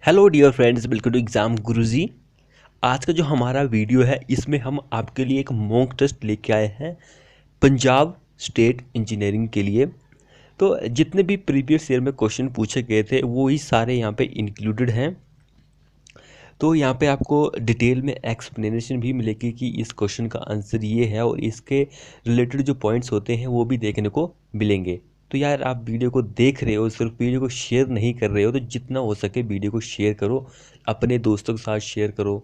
Hello dear friends, welcome to exam Guruji. आज का जो हमारा वीडियो है इसमें हम आपके लिए एक मॉक टेस्ट लेके आए हैं पंजाब स्टेट इंजीनियरिंग के लिए। तो जितने भी प्रीवियस ईयर में क्वेश्चन पूछे गए थे वो ही सारे यहाँ पे इंक्लूडेड हैं। तो यहाँ पे आपको डिटेल में एक्सप्लेनेशन भी मिलेगी कि इस क्वेश्चन का आंसर ये है और इसके रिलेटेड जो पॉइंट्स होते हैं वो भी देखने को मिलेंगे। तो यार आप वीडियो को देख रहे हो, सिर्फ वीडियो को शेयर नहीं कर रहे हो, तो जितना हो सके वीडियो को शेयर करो, अपने दोस्तों के साथ शेयर करो।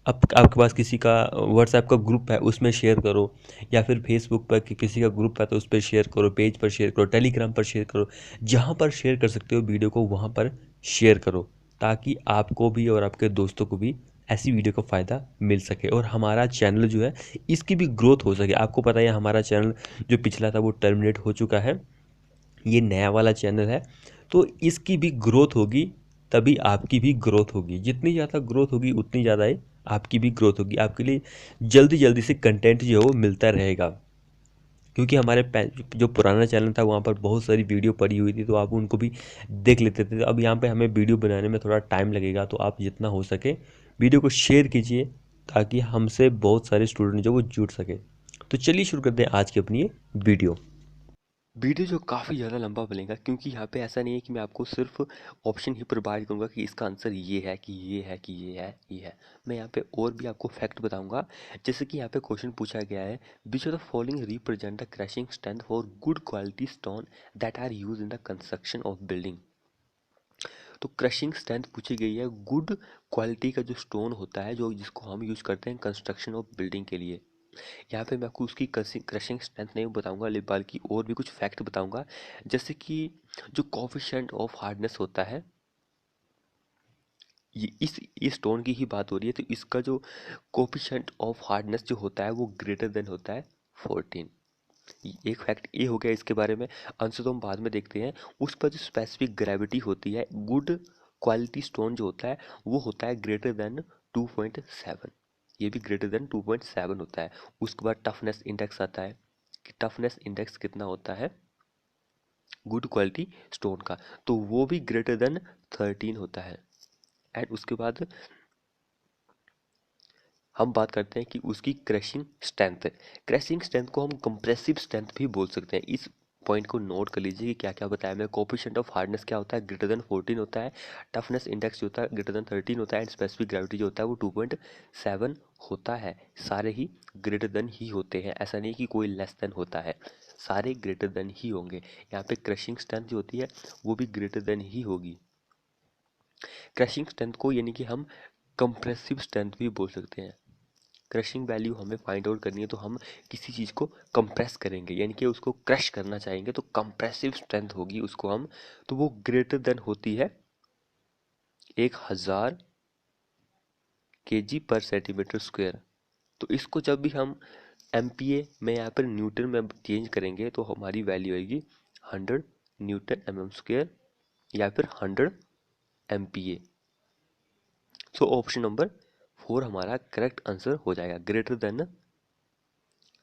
आपके पास किसी का व्हाट्सएप का ग्रुप है उसमें शेयर करो, या फिर फेसबुक पर किसी का ग्रुप है तो उस पर शेयर करो, पेज पर शेयर करो, टेलीग्राम पर शेयर करो। जहाँ पर शेयर कर सकते हो वीडियो को वहाँ पर शेयर करो, ताकि आपको भी और आपके दोस्तों को भी ऐसी वीडियो का फ़ायदा मिल सके और हमारा चैनल जो है इसकी भी ग्रोथ हो सके। आपको पता है हमारा चैनल जो पिछला था वो टर्मिनेट हो चुका है, ये नया वाला चैनल है। तो इसकी भी ग्रोथ होगी, तभी आपकी भी ग्रोथ होगी। जितनी ज़्यादा ग्रोथ होगी उतनी ज़्यादा ही आपकी भी ग्रोथ होगी। आपके लिए जल्दी जल्दी से कंटेंट जो है वो मिलता रहेगा, क्योंकि हमारे जो पुराना चैनल था वहाँ पर बहुत सारी वीडियो पड़ी हुई थी, तो आप उनको भी देख लेते थे। अब यहाँ पे हमें वीडियो बनाने में थोड़ा टाइम लगेगा, तो आप जितना हो सके वीडियो को शेयर कीजिए, ताकि हमसे बहुत सारे स्टूडेंट जो वो जुड़ सके। तो चलिए शुरू करते हैं आज की अपनी ये वीडियो। वीडियो जो काफ़ी ज़्यादा लंबा बनेगा, क्योंकि यहाँ पे ऐसा नहीं है कि मैं आपको सिर्फ ऑप्शन ही प्रोवाइड करूँगा कि इसका आंसर ये है कि ये है कि ये है ये है। मैं यहाँ पे और भी आपको फैक्ट बताऊँगा। जैसे कि यहाँ पे क्वेश्चन पूछा गया है, which of the following represent the crushing strength for good quality stone that are use in the construction of building. तो क्रशिंग स्ट्रेंथ पूछी गई है, गुड क्वालिटी का जो स्टोन होता है जो जिसको हम यूज़ करते हैं कंस्ट्रक्शन ऑफ बिल्डिंग के लिए। यहाँ पे मैं आपको उसकी क्रशिंग स्ट्रेंथ नहीं बताऊंगा, बल्कि और भी कुछ फैक्ट बताऊंगा। जैसे कि जो कोफिशिएंट ऑफ हार्डनेस होता है, ये इस स्टोन की ही बात हो रही है, तो इसका जो कोफिशिएंट ऑफ हार्डनेस जो होता है वो ग्रेटर देन होता है 14। एक फैक्ट ये हो गया इसके बारे में। आंसर तो हम बाद में देखते हैं। उस पर जो स्पेसिफिक ग्रेविटी होती है गुड क्वालिटी स्टोन जो होता है वो होता है ग्रेटर देन 2.7। ये भी ग्रेटर देन 2.7 होता है। उसके बाद टफनेस इंडेक्स आता है कि टफनेस इंडेक्स कितना होता है गुड क्वालिटी स्टोन का, तो वो भी ग्रेटर देन 13 होता है। एंड उसके बाद हम बात करते हैं कि उसकी क्रशिंग स्ट्रेंथ। क्रशिंग स्ट्रेंथ को हम कंप्रेसिव स्ट्रेंथ भी बोल सकते हैं। इस पॉइंट को नोट कर लीजिए कि क्या क्या बताया मैं। कोफिशिएंट ऑफ हार्डनेस क्या होता है, ग्रेटर देन 14 होता है। टफनेस इंडेक्स जो होता है ग्रेटर देन 13 होता है। एंड स्पेसिफिक ग्रेविटी जो होता है वो 2.7 होता है। सारे ही ग्रेटर देन ही होते हैं, ऐसा नहीं कि कोई लेस देन होता है, सारे ग्रेटर देन ही होंगे। यहाँ पे क्रशिंग स्ट्रेंथ जो होती है वो भी ग्रेटर देन ही होगी। क्रशिंग स्ट्रेंथ को यानी कि हम कंप्रेसिव स्ट्रेंथ भी बोल सकते हैं। क्रशिंग वैल्यू हमें फाइंड आउट करनी है, तो हम किसी चीज़ को कंप्रेस करेंगे, यानी कि उसको क्रश करना चाहेंगे, तो कंप्रेसिव स्ट्रेंथ होगी उसको हम, तो वो ग्रेटर देन होती है 1000 kg पर सेंटीमीटर स्क्वायर। तो इसको जब भी हम MPa में यहाँ पर न्यूटन में चेंज करेंगे तो हमारी वैल्यू आएगी 100 न्यूटन mm स्क्वायर या फिर 100 MPa। सो ऑप्शन नंबर 4 हमारा करेक्ट आंसर हो जाएगा, ग्रेटर देन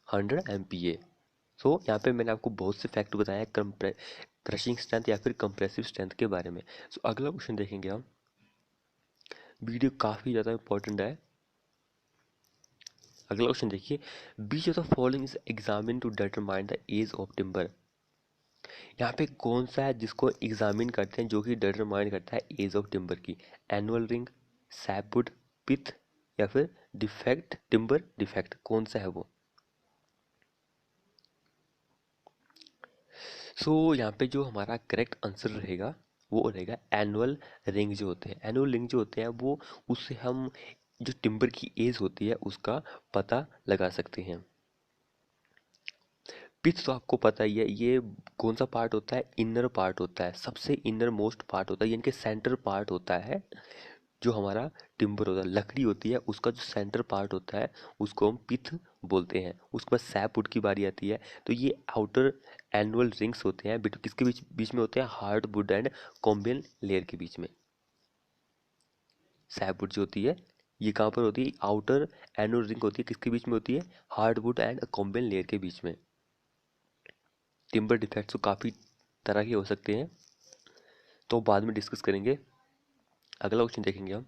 100 MPa। सो यहाँ पे मैंने आपको बहुत से फैक्ट बताया क्रशिंग स्ट्रेंथ या फिर कंप्रेसिव स्ट्रेंथ के बारे में। सो अगला क्वेश्चन देखेंगे हम। वीडियो काफ़ी ज़्यादा इंपॉर्टेंट है। अगला क्वेश्चन देखिए, which of the following is examined to determine the age of timber. यहाँ पे कौन सा है जिसको एग्जामिन करते हैं, जो कि डिटरमाइन करता है एज ऑफ टिम्बर की। एनुअल रिंग, सैपवुड, पिथ या फिर डिफेक्ट टिम्बर डिफेक्ट, कौन सा है वो। सो यहाँ पे जो हमारा करेक्ट आंसर रहेगा वो रहेगा एनुअल रिंग जो होते हैं। एनुअल रिंग जो होते हैं वो, उससे हम जो टिम्बर की एज होती है उसका पता लगा सकते हैं। पिच तो आपको पता ही है, ये कौन सा पार्ट होता है, इनर पार्ट होता है, सबसे इनर मोस्ट पार्ट होता है, यानी कि सेंटर पार्ट होता है जो हमारा टिम्बर होता है। लकड़ी होती है उसका जो सेंटर पार्ट होता है उसको हम पिथ बोलते हैं। उसके बाद सैपवुड की बारी आती है, तो ये आउटर एनुअल रिंग्स होते हैं, किसके बीच बीच में होते हैं, हार्डवुड एंड कॉम्बियन लेयर के बीच में। सैपवुड जो होती है ये कहाँ पर होती है, आउटर एनुअल रिंग होती है, किसके बीच में होती है, हार्डवुड एंड कॉम्बियन लेयर के बीच में। टिम्बर डिफेक्ट्स तो काफ़ी तरह के हो सकते हैं, तो बाद में डिस्कस करेंगे। अगला क्वेश्चन देखेंगे हम,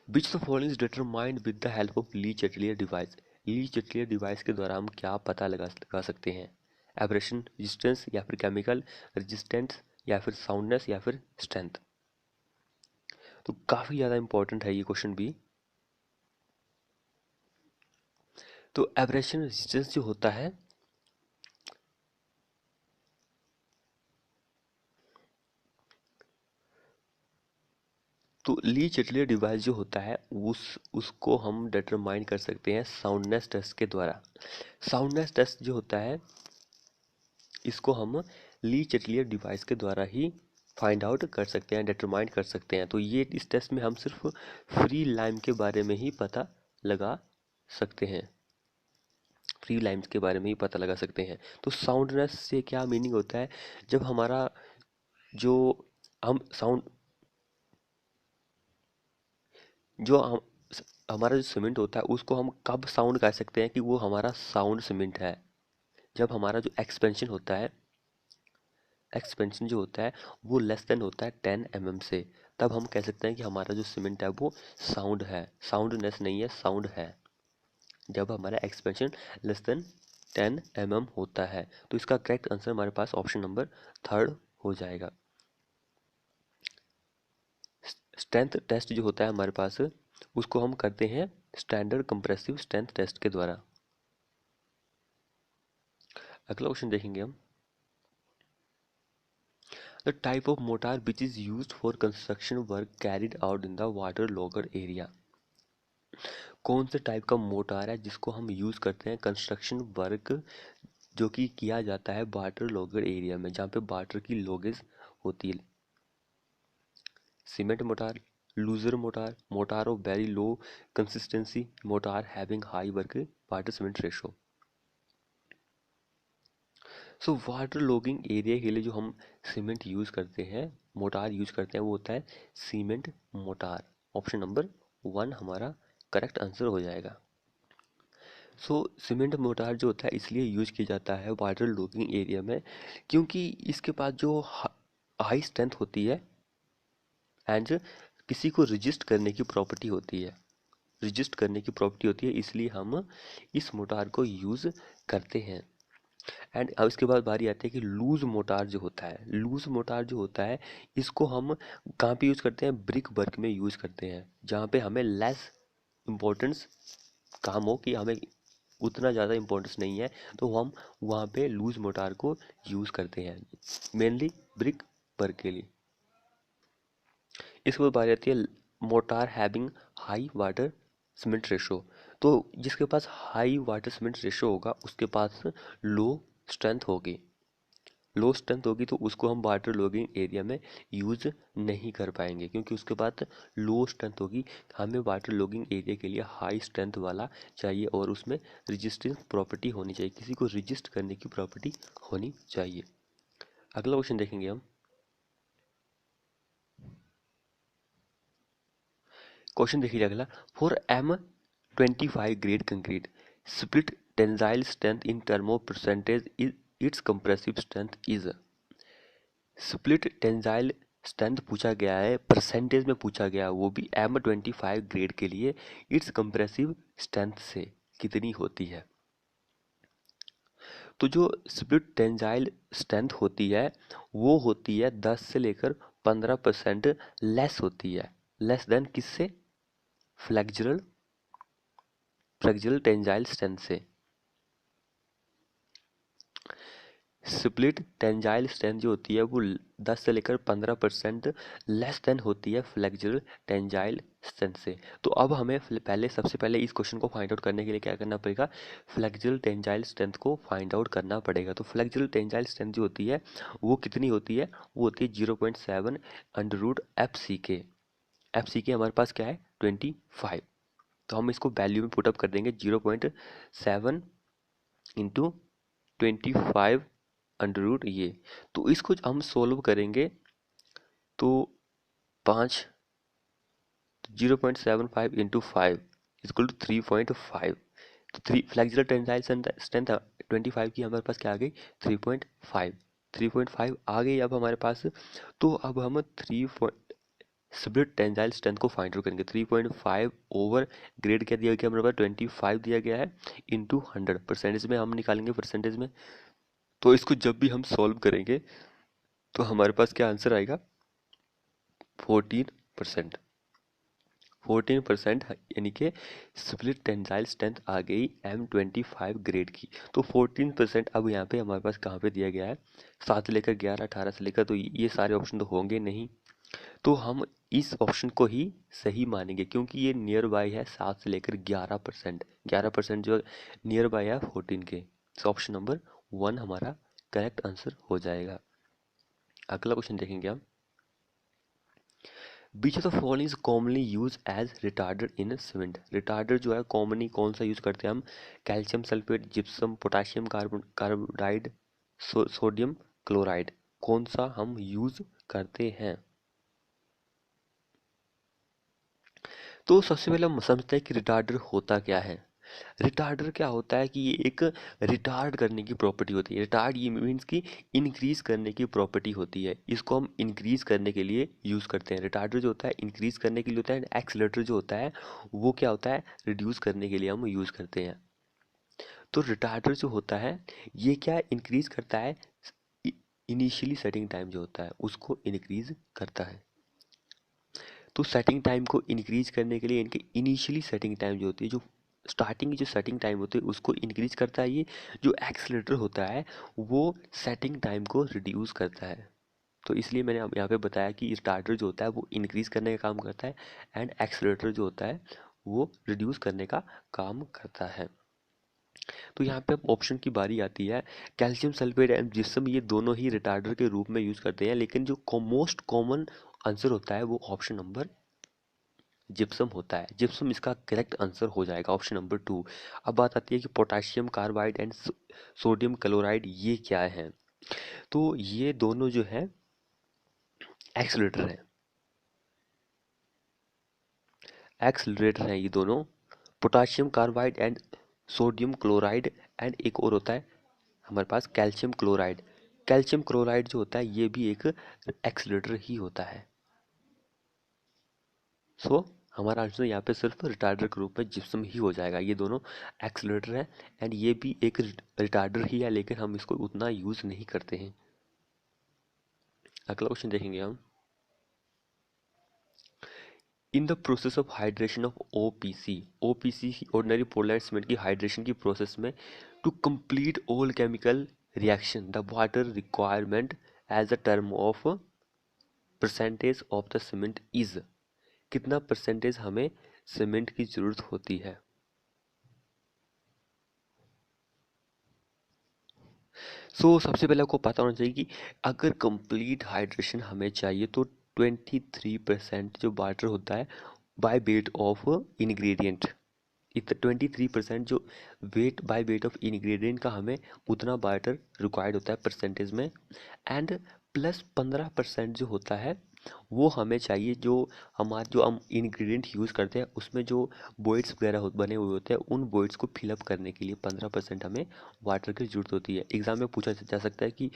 which the following is determined with the help of Le Chatelier device. Le Chatelier device के द्वारा हम क्या पता लगा सकते हैं, एब्रेशन रेजिस्टेंस या फिर केमिकल रेजिस्टेंस या फिर साउंडनेस या फिर स्ट्रेंथ। तो काफ़ी ज़्यादा इंपॉर्टेंट है ये क्वेश्चन भी। तो एब्रेशन रेजिस्टेंस जो होता है, तो ली चेटलियर डिवाइस जो होता है उसको हम डिटरमाइन कर सकते हैं साउंडनेस टेस्ट के द्वारा। साउंडनेस टेस्ट जो होता है इसको हम ली चेटलियर डिवाइस के द्वारा ही फाइंड आउट कर सकते हैं, डिटरमाइन कर सकते हैं। तो ये इस टेस्ट में हम सिर्फ फ्री लाइम के बारे में ही पता लगा सकते हैं, फ्री लाइम्स के बारे में ही पता लगा सकते हैं। तो साउंडनेस से क्या मीनिंग होता है, जब हमारा जो हम साउंड जो हम हमारा जो सीमेंट होता है उसको हम कब साउंड कह सकते हैं कि वो हमारा साउंड सीमेंट है, जब हमारा जो एक्सपेंशन होता है, एक्सपेंशन जो होता है वो लेस देन होता है 10 mm से, तब हम कह सकते हैं कि हमारा जो सीमेंट है वो साउंड है, साउंडनेस नहीं है, साउंड है, जब हमारा एक्सपेंशन लेस देन 10 mm होता है। तो इसका करेक्ट आंसर हमारे पास ऑप्शन नंबर 3 हो जाएगा। स्ट्रेंथ टेस्ट जो होता है हमारे पास उसको हम करते हैं स्टैंडर्ड कंप्रेसिव स्ट्रेंथ टेस्ट के द्वारा। अगला क्वेश्चन देखेंगे हम, the type of motor which is used for construction work carried out in the water logger area. कौन से टाइप का मोटार है जिसको हम यूज करते हैं कंस्ट्रक्शन वर्क जो कि किया जाता है वाटर लॉगर एरिया में, जहाँ पे वाटर की लॉगेज होती है। Cement motor, loser motor, motor of very low consistency, motor having high work water cement ratio. So water logging area के लिए जो हम सीमेंट यूज़ करते हैं, मोटार यूज करते हैं, वो होता है सीमेंट मोटार। ऑप्शन नंबर 1 हमारा करेक्ट आंसर हो जाएगा। सो सीमेंट मोटार जो होता है इसलिए यूज किया जाता है वाटर लॉगिंग एरिया में क्योंकि इसके पास जो हाई स्ट्रेंथ होती है एंड किसी को रजिस्ट करने की प्रॉपर्टी होती है, रजिस्ट करने की प्रॉपर्टी होती है, इसलिए हम इस मोटार को यूज़ करते हैं। एंड अब इसके बाद बारी आती है कि लूज मोटार जो होता है, लूज मोटार जो होता है इसको हम कहाँ पे यूज़ करते हैं, ब्रिक वर्क में यूज़ करते हैं, जहाँ पे हमें लेस इम्पोर्टेंस काम हो, कि हमें उतना ज़्यादा इम्पोर्टेंस नहीं है, तो हम वहाँ पे लूज मोटार को यूज़ करते हैं मेनली ब्रिक वर्क के लिए। इसके बाद बारी आती है motor having high water cement ratio. तो जिसके पास हाई वाटर सीमेंट रेशो होगा उसके पास लो स्ट्रेंथ होगी, लो स्ट्रेंथ होगी तो उसको हम वाटर लॉगिंग एरिया में यूज़ नहीं कर पाएंगे क्योंकि उसके पास लो स्ट्रेंथ होगी। हमें वाटर लॉगिंग एरिया के लिए हाई स्ट्रेंथ वाला चाहिए और उसमें रजिस्टेंस प्रॉपर्टी होनी चाहिए, किसी को रजिस्ट करने की प्रॉपर्टी होनी चाहिए। अगला क्वेश्चन देखेंगे हम, क्वेश्चन देखिए अगला, for M25 grade concrete split tensile strength in term of percentage it's compressive strength is. Split tensile strength पूछा गया है, परसेंटेज में पूछा गया, वो भी M25 ग्रेड के लिए, इट्स कंप्रेसिव स्ट्रेंथ से कितनी होती है। तो जो स्प्लिट टेंसाइल स्ट्रेंथ होती है वो होती है 10 से लेकर 15% लेस होती है, लेस देन किससे, फ्लेक्सुरल फ्लेक्सुरल टेंसाइल स्ट्रेंथ से। स्प्लिट टेंसाइल स्ट्रेंथ जो होती है वो 10 से लेकर 15% लेस देन होती है फ्लेक्सुरल टेंसाइल स्ट्रेंथ से। तो अब हमें पहले सबसे पहले इस क्वेश्चन को फाइंड आउट करने के लिए क्या करना पड़ेगा, फ्लेक्सुरल टेंसाइल स्ट्रेंथ को फाइंड आउट करना पड़ेगा। तो फ्लेक्सुरल टेंसाइल स्ट्रेंथ जो होती है वो कितनी होती है, वो होती है 0.7 अंडर रूट FCK। FCK हमारे पास क्या है 25, तो हम इसको वैल्यू में पुटअप कर देंगे 0.7 इंटू 25 अंडर रूट ये। तो इसको हम सोल्व करेंगे तो 5, 0.75 इंटू 5 इक्वल टू 3.5। तो थ्री फ्लेक्सुरल टेंसाइल स्ट्रेंथ 25 की हमारे पास क्या आ गई 3.5 आ गई अब हमारे पास। तो अब हम स्प्लिट टेंसाइल स्ट्रेंथ को फाइंड आउट करेंगे। 3.5 ओवर ग्रेड क्या दिया गया हमारे पास, 25 दिया गया है, इंटू 100 परसेंटेज में हम निकालेंगे परसेंटेज में। तो इसको जब भी हम सॉल्व करेंगे तो हमारे पास क्या आंसर आएगा, 14%। 14% यानी कि स्प्लिट टेंसाइल स्ट्रेंथ आ गई M25 ग्रेड की। तो 14% अब यहाँ पे हमारे पास कहाँ पे दिया गया है, 7 से लेकर 11, 18 से लेकर, तो ये सारे ऑप्शन तो होंगे नहीं, तो हम इस ऑप्शन को ही सही मानेंगे क्योंकि ये नियर बाय है 7 से लेकर 11%। 11% जो नियर बाय है 14 के। तो ऑप्शन नंबर 1 हमारा करेक्ट आंसर हो जाएगा। अगला क्वेश्चन देखेंगे हम। Which of the following is commonly use as retarder in cement. Retarder जो है कॉमनली कौन सा यूज करते हैं हम, calcium sulphate, gypsum, potassium carbonide, sodium chloride, कौन सा हम यूज करते हैं। तो सबसे पहले हम समझते हैं कि रिटार्डर होता क्या है। रिटार्डर क्या होता है कि ये एक रिटार्ड करने की प्रॉपर्टी होती है। रिटार्ड ये मीन्स कि इंक्रीज करने की प्रॉपर्टी होती है, इसको हम इंक्रीज करने के लिए यूज़ करते हैं। रिटार्डर जो होता है इंक्रीज करने के लिए होता है, एक्सीलरेटर जो होता है वो क्या होता है, रिड्यूस करने के लिए हम यूज़ करते हैं। तो रिटार्डर जो होता है ये क्या इंक्रीज करता है, इनिशियली सेटिंग टाइम जो होता है उसको इंक्रीज करता है। तो सेटिंग टाइम को इंक्रीज करने के लिए इनकी इनिशियली सेटिंग टाइम जो होती है, जो स्टार्टिंग की जो सेटिंग टाइम होती है उसको इंक्रीज करता है। ये जो एक्सीलरेटर होता है वो सेटिंग टाइम को रिड्यूस करता है। तो इसलिए मैंने अब यहाँ पे बताया कि स्टार्टर जो होता है वो इंक्रीज करने का काम करता है एंड एक्सीलरेटर जो होता है वो रिड्यूस करने का काम करता है। तो यहाँ पे अब ऑप्शन की बारी आती है। कैल्शियम सल्फेट एंड जिप्सम ये दोनों ही रिटार्डर के रूप में यूज करते हैं, लेकिन जो मोस्ट कॉमन आंसर होता है वो ऑप्शन नंबर जिप्सम होता है। जिप्सम इसका करेक्ट आंसर हो जाएगा, ऑप्शन नंबर 2। अब बात आती है कि potassium carbide and sodium chloride ये क्या है। तो ये दोनों जो है एक्सीलरेटर है, एक्सीलरेटर है ये दोनों, potassium carbide and sodium chloride. And एक और होता है हमारे पास कैल्शियम क्लोराइड। कैल्शियम क्लोराइड जो होता है ये भी एक एक्सीलरेटर ही होता है। सो हमारा आंसर यहाँ पे सिर्फ रिटार्डर के रूप में जिप्सम ही हो जाएगा। ये दोनों एक्सीलरेटर है एंड ये भी एक रिटार्डर ही है, लेकिन हम इसको उतना यूज नहीं करते हैं। अगला क्वेश्चन देखेंगे हम। In the process of hydration of OPC, OPC ordinary polarized cement की हाइड्रेशन की प्रोसेस में to complete all chemical reaction the water requirement as a term of percentage of the cement is, कितना percentage हमें cement की जरूरत होती है। सबसे पहले आपको पता होना चाहिए कि अगर कंप्लीट हाइड्रेशन हमें चाहिए तो 23% जो वाटर होता है बाय वेट ऑफ इंग्रेडिएंट, इत 23% जो weight by weight of ingredient का हमें उतना वाटर रिक्वायर्ड होता है परसेंटेज में। एंड प्लस 15% जो होता है वो हमें चाहिए, जो जो हम इंग्रेडिएंट यूज़ करते हैं उसमें जो बॉइड्स वगैरह बने हुए होते हैं उन बॉइड्स को फिलअप करने के लिए 15% हमें वाटर की ज़रूरत होती है। एग्जाम में पूछा जा सकता है कि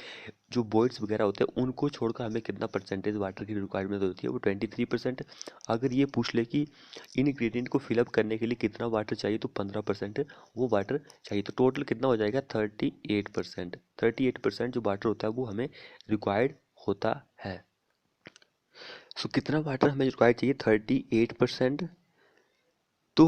जो बॉइड्स वगैरह होते हैं उनको छोड़कर हमें कितना परसेंटेज वाटर की रिक्वायरमेंट होती है, वो 23%। अगर ये पूछ ले कि इंग्रेडिएंट को फिलअप करने के लिए कितना वाटर चाहिए तो 15% वो वाटर चाहिए, तो टोटल कितना हो जाएगा 38%। 38% जो वाटर होता है वो हमें रिक्वायर्ड होता है। कितना वाटर हमें रिक्वायर्ड चाहिए 38%। तो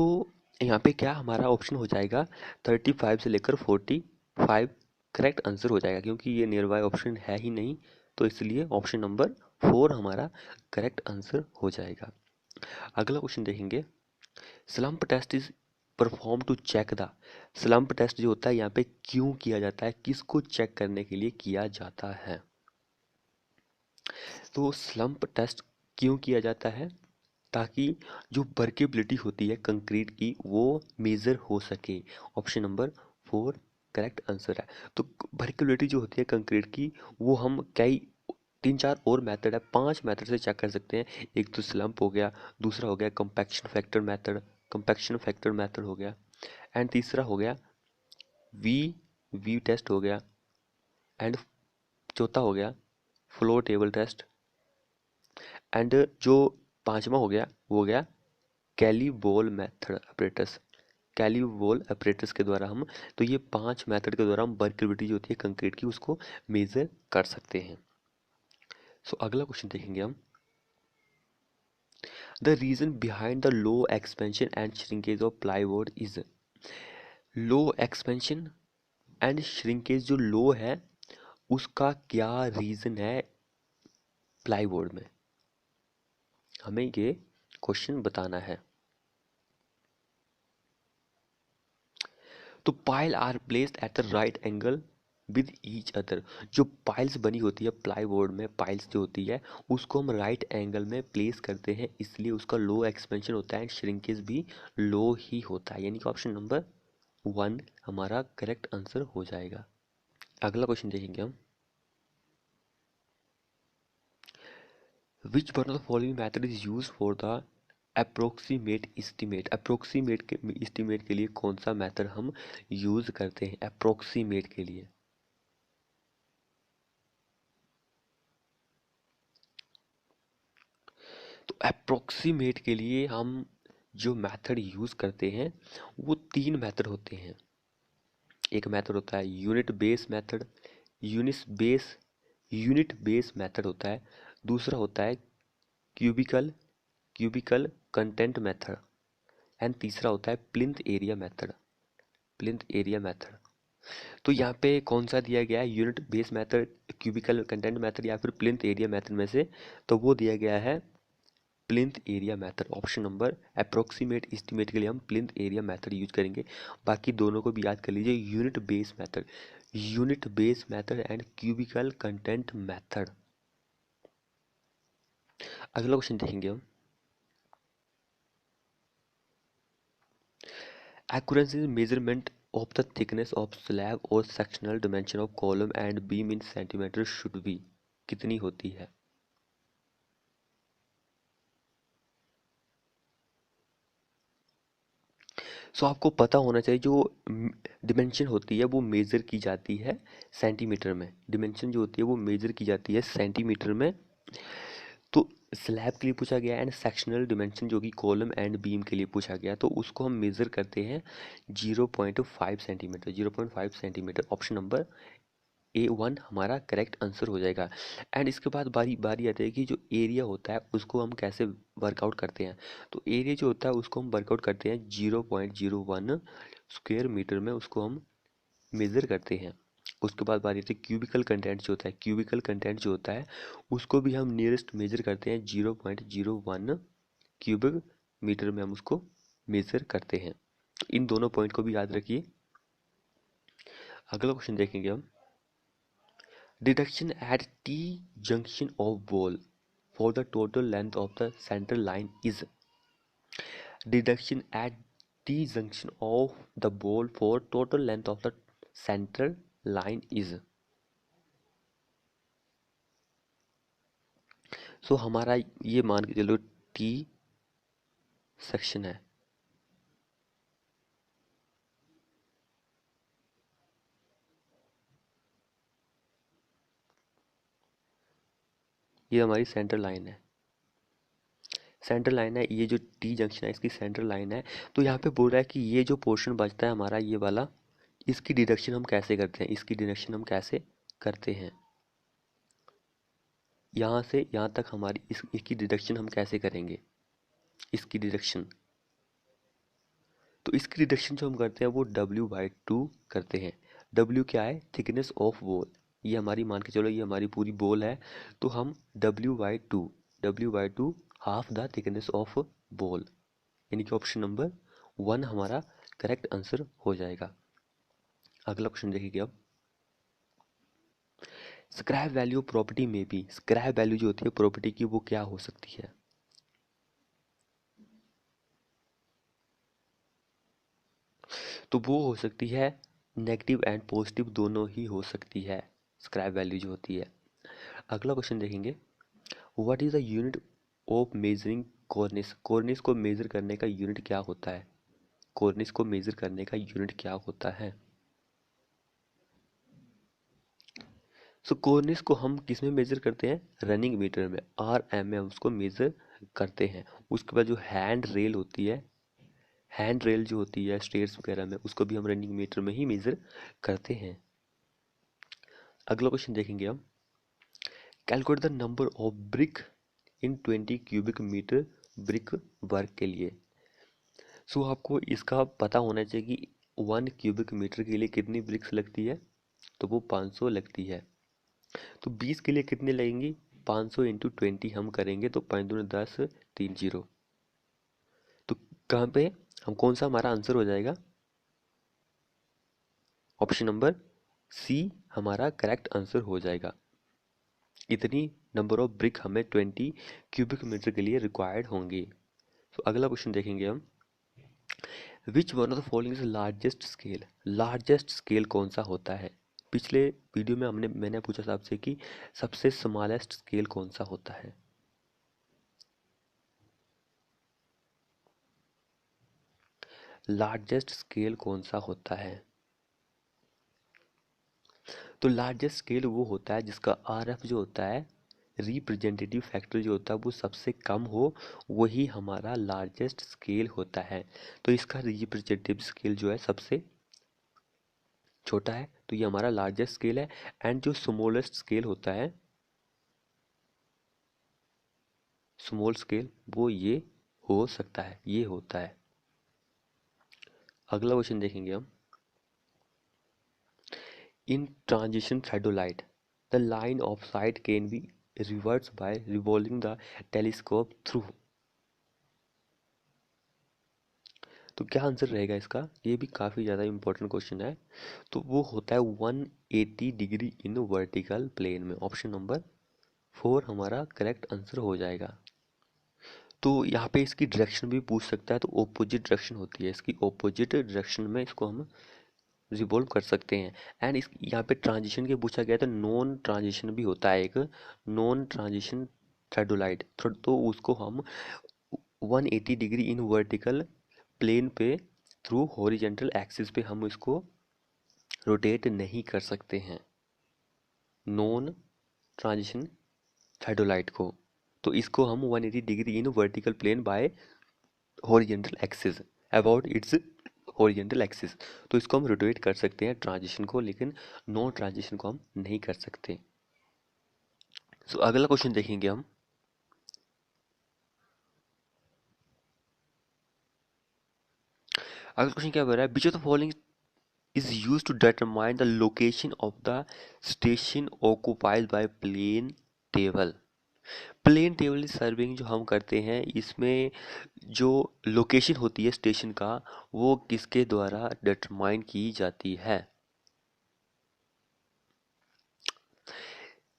यहाँ पे क्या हमारा ऑप्शन हो जाएगा 35 से लेकर 45 करेक्ट आंसर हो जाएगा, क्योंकि ये नियर बाय ऑप्शन है ही नहीं, तो इसलिए ऑप्शन नंबर 4 हमारा करेक्ट आंसर हो जाएगा। अगला क्वेश्चन देखेंगे। Slump test is perform to check the, slump test जो होता है यहाँ पे क्यों किया जाता है, किसको चेक करने के लिए किया जाता है। तो स्लम्प टेस्ट क्यों किया जाता है, ताकि जो वर्केबिलिटी होती है कंक्रीट की वो मेज़र हो सके। ऑप्शन नंबर 4 करेक्ट आंसर है। तो वर्केबिलिटी जो होती है कंक्रीट की वो हम कई 3-4 और मेथड है, 5 मेथड से चेक कर सकते हैं। एक तो स्लम्प हो गया, दूसरा हो गया compaction factor method, compaction factor method हो गया, एंड तीसरा हो गया वी वी टेस्ट हो गया, एंड चौथा हो गया फ्लो टेबल टेस्ट, एंड जो पांचवा हो गया वो हो गया कैलिबोल मेथड ऑपरेटर्स। कैलिबोल ऑपरेटर्स के द्वारा हम, तो ये 5 मेथड के द्वारा हम वर्केबिलिटी जो होती है कंक्रीट की उसको मेजर कर सकते हैं। सो अगला क्वेश्चन देखेंगे हम, the reason behind the low expansion and shrinkage of plywood is. Low expansion and shrinkage जो लो है उसका क्या रीजन है प्लाईवुड में, हमें ये क्वेश्चन बताना है। तो pile are placed at the right angle with each other. जो पाइल्स बनी होती है प्लाईवुड में, पाइल्स जो होती है उसको हम राइट एंगल में प्लेस करते हैं, इसलिए उसका लो एक्सपेंशन होता है एंड श्रिंकेज भी लो ही होता है, यानी कि ऑप्शन नंबर 1 हमारा करेक्ट आंसर हो जाएगा। अगला क्वेश्चन देखेंगे हम, which one of the following method is use for the approximate estimate. Estimate के लिए कौन सा मेथड हम यूज करते हैं अप्रोक्सीमेट के लिए। तो अप्रोक्सीमेट के लिए हम जो मेथड यूज करते हैं वो 3 मेथड होते हैं। एक मेथड होता है unit base method, unit base method होता है। दूसरा होता है क्यूबिकल कंटेंट मेथड एंड तीसरा होता है प्लिंथ एरिया मेथड। तो यहाँ पे कौन सा दिया गया है, unit base method, cubical content method या फिर प्लिंथ एरिया मेथड में से, तो वो दिया गया है plinth area method. Option number approximate estimate के लिए हम प्लिंथ एरिया मेथड यूज करेंगे। बाकी दोनों को भी याद कर लीजिए, unit base method and cubical content method. अगला क्वेश्चन देखेंगे हम, accuracy measurement of the thickness of slab or sectional dimension of column and beam in centimeter should be, कितनी होती है। सो आपको पता होना चाहिए जो डिमेंशन होती है वो मेज़र की जाती है सेंटीमीटर में। डिमेंशन जो होती है वो मेज़र की जाती है सेंटीमीटर में। तो स्लैब के लिए पूछा गया एंड सेक्शनल डिमेंशन जो कि कॉलम एंड बीम के लिए पूछा गया, तो उसको हम मेज़र करते हैं 0.5 centimetre. 0.5 centimetre option number A1 हमारा करेक्ट आंसर हो जाएगा। एंड इसके बाद बारी बारी आती है कि जो एरिया होता है उसको हम कैसे वर्कआउट करते हैं। तो एरिया जो होता है उसको हम वर्कआउट करते हैं 0.01 स्क्वायर मीटर में, उसको हम मेज़र करते हैं। उसके बाद बारी आती है क्यूबिकल कंटेंट जो होता है, क्यूबिकल कंटेंट जो होता है उसको भी हम नियरेस्ट मेज़र करते हैं 0.01 क्यूबिक मीटर में हम उसको मेज़र करते हैं। तो इन दोनों पॉइंट को भी याद रखिए। अगला क्वेश्चन देखेंगे हम, deduction at T junction of ball for the total length of the center line is। deduction at T junction of the ball for total length of the center line is। सो हमारा ये मान के चलो T section है, ये हमारी centre line है। Centre line है, ये जो टी जंक्शन है इसकी सेंटर लाइन है। तो यहाँ पे बोल रहा है कि ये जो पोर्शन बचता है हमारा ये वाला, इसकी डिडक्शन हम कैसे करते हैं, इसकी डिडक्शन हम कैसे करते हैं। यहाँ से यहाँ तक हमारी इसकी डिडक्शन हम कैसे करेंगे, इसकी डिडक्शन। तो इसकी डिडक्शन जो हम करते हैं वो W/2 करते हैं। W क्या है, थिकनेस ऑफ बॉल। ये हमारी मान के चलो ये हमारी पूरी बॉल है, तो हम W/2 half the thickness of ball, यानी कि ऑप्शन नंबर 1 हमारा करेक्ट आंसर हो जाएगा। अगला क्वेश्चन देखिए अब, स्क्रैप वैल्यू प्रॉपर्टी में भी, स्क्रैप वैल्यू जो होती है प्रॉपर्टी की वो क्या हो सकती है। तो वो हो सकती है नेगेटिव एंड पॉजिटिव दोनों ही हो सकती है स्क्रैप वैल्यू जो होती है। अगला क्वेश्चन देखेंगे, what is the unit of measuring कॉर्निस। कॉर्निस को मेजर करने का यूनिट क्या होता है, कॉर्निस को मेजर करने का यूनिट क्या होता है। सो कॉर्निस को हम किस में मेजर करते हैं, रनिंग मीटर में, RM में उसको मेजर करते हैं। उसके बाद जो हैंड रेल होती है, हैंड रेल जो होती है स्टेयर्स वगैरह में, उसको भी हम रनिंग मीटर में ही मेज़र करते हैं। अगला क्वेश्चन देखेंगे हम, calculate the number of brick in 20 cubic metre brick work के लिए। सो आपको इसका पता होना चाहिए कि 1 क्यूबिक मीटर के लिए कितनी ब्रिक्स लगती है, तो वो 500 लगती है। तो 20 के लिए कितने लगेंगी, 500 इंटू 20 हम करेंगे तो 5 दूनी 10, 3 0। तो कहाँ पे हम, कौन सा हमारा आंसर हो जाएगा, ऑप्शन नंबर सी हमारा करेक्ट आंसर हो जाएगा। इतनी नंबर ऑफ ब्रिक हमें 20 क्यूबिक मीटर के लिए रिक्वायर्ड होंगी। तो अगला क्वेश्चन देखेंगे हम, which one of the following is largest scale. Largest scale कौन सा होता है। पिछले वीडियो में मैंने पूछा था आपसे कि सबसे स्मॉलेस्ट स्केल कौन सा होता है। लार्जेस्ट स्केल कौन सा होता है, तो लार्जेस्ट स्केल वो होता है जिसका आरएफ जो होता है, रिप्रेजेंटेटिव फैक्टर जो होता है, वो सबसे कम हो, वही हमारा लार्जेस्ट स्केल होता है। तो इसका रिप्रेजेंटेटिव स्केल जो है सबसे छोटा है, तो ये हमारा लार्जेस्ट स्केल है। एंड जो स्मॉलेस्ट स्केल होता है, स्मॉल स्केल, वो ये हो सकता है, ये होता है। अगला क्वेश्चन देखेंगे हम, in transition theodolite the line of sight can be reverse by revolving the telescope through. तो क्या आंसर रहेगा इसका, ये भी काफ़ी ज़्यादा इंपॉर्टेंट क्वेश्चन है। तो वो होता है 180 डिग्री इन वर्टिकल प्लेन में। ऑप्शन नंबर 4 हमारा करेक्ट आंसर हो जाएगा। तो यहाँ पे इसकी डायरेक्शन भी पूछ सकता है, तो ऑपोजिट डायरेक्शन होती है इसकी, ऑपोजिट डायरेक्शन में इसको हम रिवॉल्व कर सकते हैं। एंड इस यहाँ पे ट्रांजिशन के पूछा गया, तो नॉन ट्रांजिशन भी होता है एक, नॉन ट्रांजिशन थ्रेडोलाइट, तो उसको हम 180 डिग्री इन वर्टिकल प्लेन पे थ्रू हॉरिजेंटल एक्सिस पे हम इसको रोटेट नहीं कर सकते हैं, नॉन ट्रांजिशन थ्रेडोलाइट को। तो इसको हम 180 degree in vertical plane by horizontal axis, about its horizontal axis, तो इसको हम रोटेट कर सकते हैं ट्रांजिशन को, लेकिन नॉन ट्रांजिशन को हम नहीं कर सकते। सो अगला क्वेश्चन देखेंगे हम, अगला क्वेश्चन क्या बोल रहा है, which of the following is used to determine the location of the station occupied by plane table। Plane table surveying जो हम करते हैं, इसमें जो लोकेशन होती है स्टेशन का, वो किसके द्वारा डिटरमाइन की जाती है,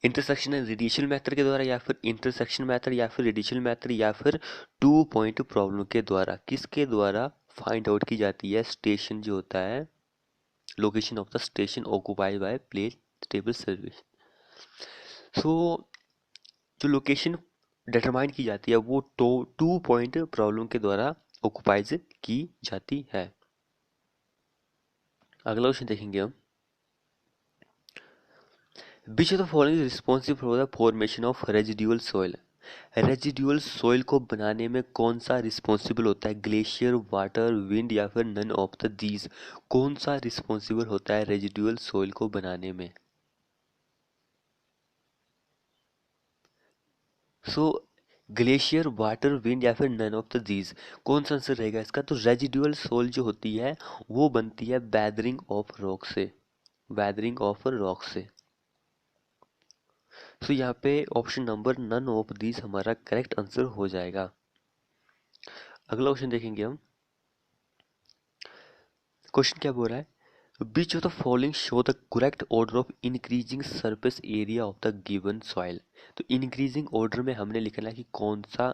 इंटरसेक्शन रेडिएशन मेथड के द्वारा, या फिर इंटरसेक्शन मेथड, या फिर रेडिएशन मेथड, या फिर 2 पॉइंट प्रॉब्लम के द्वारा, किसके द्वारा फाइंड आउट की जाती है स्टेशन जो होता है, location of the station occupied by plane table service. So जो लोकेशन डिटरमाइन की जाती है वो 2 पॉइंट प्रॉब्लम के द्वारा ऑक्युपाइज की जाती है। अगला क्वेश्चन देखेंगे हम, which of the following is responsible for the formation of residual soil. Residual soil को बनाने में कौन सा रिस्पॉन्सिबल होता है, ग्लेशियर, वाटर, विंड, या फिर नन ऑफ द दीज। कौन सा रिस्पॉन्सिबल होता है रेजिडुअल सॉइल को बनाने में। सो ग्लेशियर, वाटर, विंड, या फिर नन ऑफ द दीज, कौन सा आंसर रहेगा इसका। तो रेजिडुअल सोल जो होती है वो बनती है वैदरिंग ऑफ रॉक से, वैदरिंग ऑफ रॉक से। सो यहाँ पे option number none of these हमारा करेक्ट आंसर हो जाएगा। अगला क्वेश्चन देखेंगे हम, क्वेश्चन क्या बोल रहा है, which of the following show the correct order of increasing surface area of the given soil। तो इंक्रीजिंग ऑर्डर में हमने लिखना है कि कौन सा,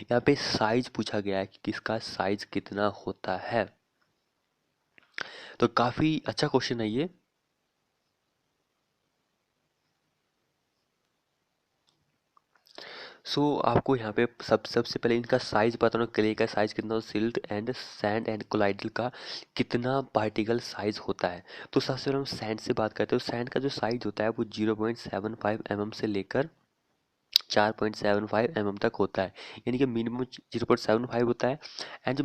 यहाँ पे साइज पूछा गया है कि किसका साइज कितना होता है। तो काफी अच्छा क्वेश्चन है ये। आपको यहाँ पे सबसे पहले इनका साइज पता होना, क्ले का साइज कितना, silt and sand and colloidal का कितना पार्टिकल साइज होता है। तो सबसे पहले हम सैंड से बात करते हैं। तो सैंड का जो साइज होता है वो 0.75 mm से लेकर 4.75 mm तक होता है, यानी कि मिनिमम 0.75 होता है एंड जो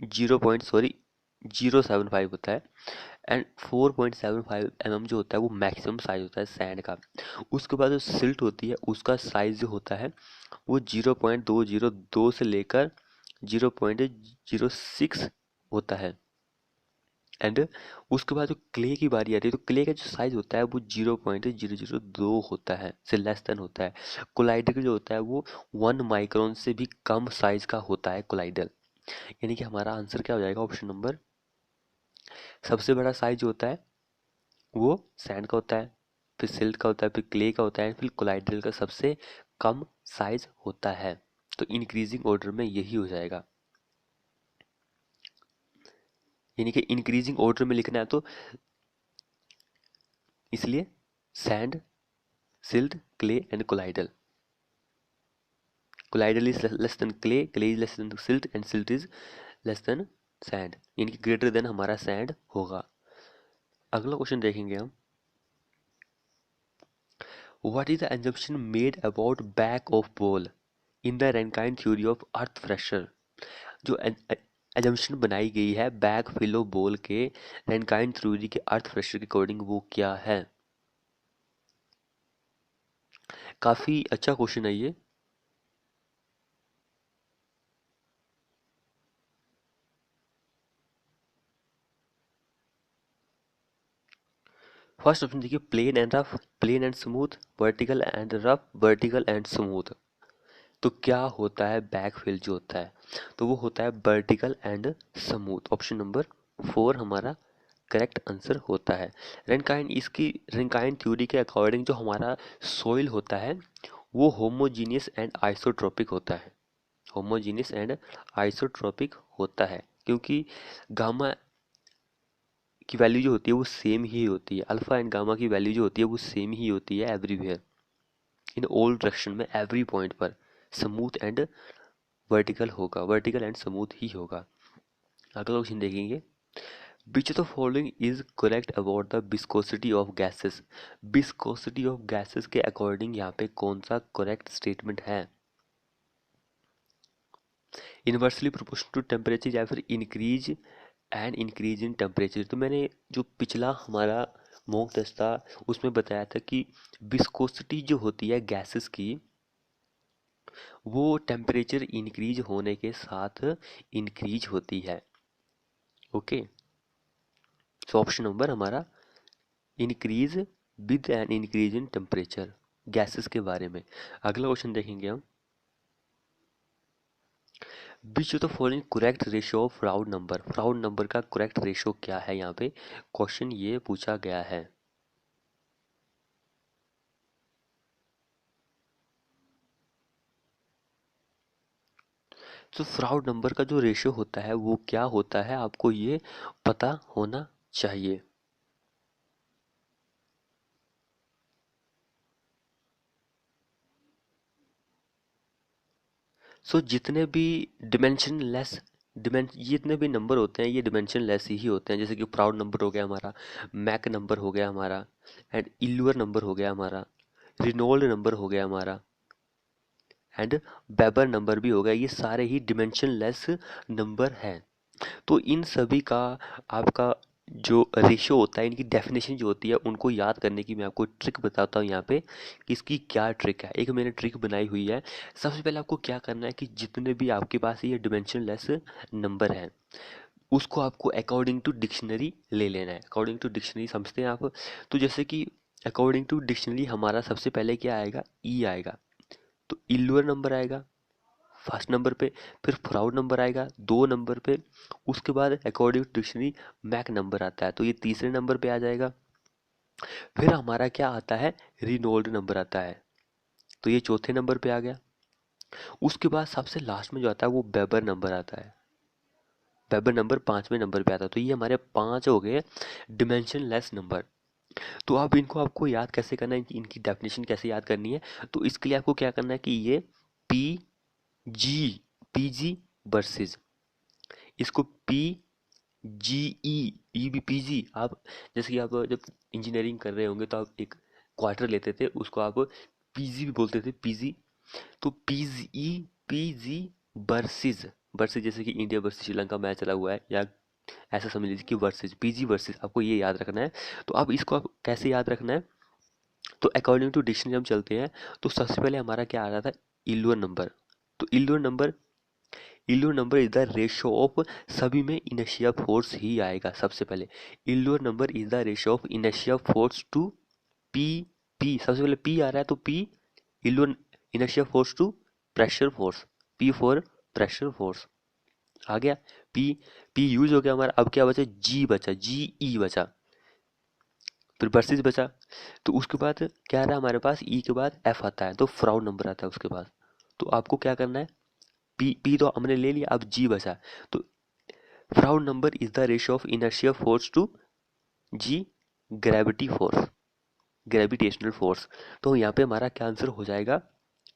0.075 होता है एंड 4.75 mm जो होता है वो मैक्सिमम साइज होता है सैंड का। उसके बाद जो सिल्ट होती है उसका साइज जो होता है वो 0.202 से लेकर 0.06 होता है। एंड उसके बाद जो क्ले की बारी आती है तो क्ले का जो साइज होता है वो 0.002 होता है, से लेस देन होता है। कोलाइडल जो होता है वो 1 माइक्रोन से भी कम साइज का होता है कोलाइडल। यानी कि हमारा आंसर क्या हो जाएगा, ऑप्शन नंबर, सबसे बड़ा साइज जो होता है वो सैंड का होता है, फिर सिल्ट का होता है, फिर क्ले का होता है, फिर कोलाइडल का सबसे कम साइज होता है। तो इंक्रीजिंग ऑर्डर में यही हो जाएगा, यानी कि इंक्रीजिंग ऑर्डर में लिखना है तो इसलिए sand, silt, clay and colloidal. Colloidal is less than clay, clay is less than silt and silt is less than sand, यानी कि ग्रेटर देन हमारा सैंड होगा। अगला क्वेश्चन देखेंगे हम, what is the assumption made about back of wall in the Rankine theory of earth pressure. जो assumption बनाई गई है बैक फिल ऑफ बॉल के रैनकाइन थ्योरी के अर्थ फ्रेशर के अकॉर्डिंग वो क्या है। काफी अच्छा क्वेश्चन है ये। फर्स्ट ऑप्शन देखिए, plane and rough, plane and smooth, vertical and rough, vertical and smooth. तो क्या होता है बैकफिल जो होता है, तो वो होता है vertical and smooth. Option number 4 हमारा करेक्ट आंसर होता है। रेनकाइन थ्योरी के अकॉर्डिंग जो हमारा सोइल होता है वो होमोजीनियस एंड आइसोट्रोपिक होता है, होमोजीनियस एंड आइसोट्रोपिक होता है, क्योंकि गामा की वैल्यू जो होती है वो सेम ही होती है, अल्फा एंड गामा की वैल्यू जो होती है वो सेम ही होती है एवरीवेयर, इन ऑल डायरेक्शन में, एवरी पॉइंट पर स्मूथ एंड वर्टिकल होगा, वर्टिकल एंड स्मूथ ही होगा। अगला क्वेश्चन देखेंगे, विच of the following is correct about the viscosity of gases. Viscosity of gases के अकॉर्डिंग यहाँ पे कौन सा करेक्ट स्टेटमेंट है, इनवर्सली प्रोपोर्शनल टू टेम्परेचर या फिर increase and increase in temperature. तो मैंने जो पिछला हमारा मॉक टेस्ट था उसमें बताया था कि विस्कोसिटी जो होती है गैसेस की वो टेम्परेचर इंक्रीज होने के साथ इंक्रीज होती है। ओके, सो ऑप्शन नंबर हमारा increase with an increase in temperature gases के बारे में। अगला क्वेश्चन देखेंगे हम, which of the following correct ratio of round number. Round number का करेक्ट रेशियो क्या है, यहाँ पे क्वेश्चन ये पूछा गया है। तो फ्राउड नंबर का जो रेशियो होता है वो क्या होता है आपको ये पता होना चाहिए। जितने भी डिमेंशन लेस जितने भी नंबर होते हैं ये डिमेंशन लेस ही होते हैं, जैसे कि प्राउड नंबर हो गया हमारा, मैक नंबर हो गया हमारा, एंड इल्यूअर नंबर हो गया हमारा, रिनोल्ड नंबर हो गया हमारा, एंड बेबर नंबर भी हो गया। ये सारे ही डिमेंशन लेस नंबर हैं। तो इन सभी का आपका जो रेशियो होता है, इनकी डेफिनेशन जो होती है उनको याद करने की मैं आपको ट्रिक बताता हूँ यहाँ पे कि इसकी क्या ट्रिक है। एक मैंने ट्रिक बनाई हुई है। सबसे पहले आपको क्या करना है कि जितने भी आपके पास ये डिमेंशन लेस नंबर हैं उसको आपको अकॉर्डिंग टू डिक्शनरी ले लेना है। अकॉर्डिंग टू डिक्शनरी समझते हैं आप, तो जैसे कि अकॉर्डिंग टू डिक्शनरी हमारा सबसे पहले क्या आएगा, ई आएगा, तो इल्युअर नंबर आएगा फर्स्ट नंबर पे, फिर फ्राउड नंबर आएगा 2 नंबर पे, उसके बाद according to dictionary Mach number आता है तो ये तीसरे नंबर पे आ जाएगा। फिर हमारा क्या आता है, रिनोल्ड नंबर आता है तो ये चौथे नंबर पे आ गया। उसके बाद सबसे लास्ट में जो आता है वो बेबर नंबर आता है, बेबर नंबर 5वें नंबर पे आता है। तो ये हमारे 5 हो गए डिमेंशन लेस नंबर। तो अब इनको आपको याद कैसे करना है, इनकी डेफिनेशन कैसे याद करनी है, तो इसके लिए आपको क्या करना है कि ये P G P G versus, इसको P G E B P G, आप जैसे कि आप जब इंजीनियरिंग कर रहे होंगे तो आप एक क्वार्टर लेते थे, उसको आप पीजी भी बोलते थे, पीजी। तो पीजी, पीजी वर्सेस, वर्सेस जैसे कि इंडिया वर्सेस श्रीलंका मैच चला हुआ है, या ऐसा समझ लीजिए कि वर्सेस, पीजी वर्सेस, आपको ये याद रखना है। तो अब इसको आप कैसे याद रखना है, तो अकॉर्डिंग टू डिक्शनरी हम चलते हैं। तो सबसे पहले हमारा क्या आ रहा था, इल्युअन नंबर। तो Euler number, Euler number is the ratio of, सभी में इनर्शिया फोर्स ही आएगा सबसे पहले। Euler number is the ratio of inertia force to P, P सबसे पहले पी आ रहा है, तो P Euler inertia force to pressure force, P for pressure force आ गया। पी, पी यूज हो गया हमारा। अब क्या बचा, जी बचा, जी ई बचा, फिर वर्सेस बचा। तो उसके बाद क्या आ रहा है हमारे पास, ई के बाद एफ आता है, तो फ्राउड नंबर आता है उसके बाद। तो आपको क्या करना है, पी, पी तो हमने ले लिया, अब जी बचा। तो Froude number is the ratio of inertia force to G gravity force, gravitational force. तो यहाँ पे हमारा क्या आंसर हो जाएगा,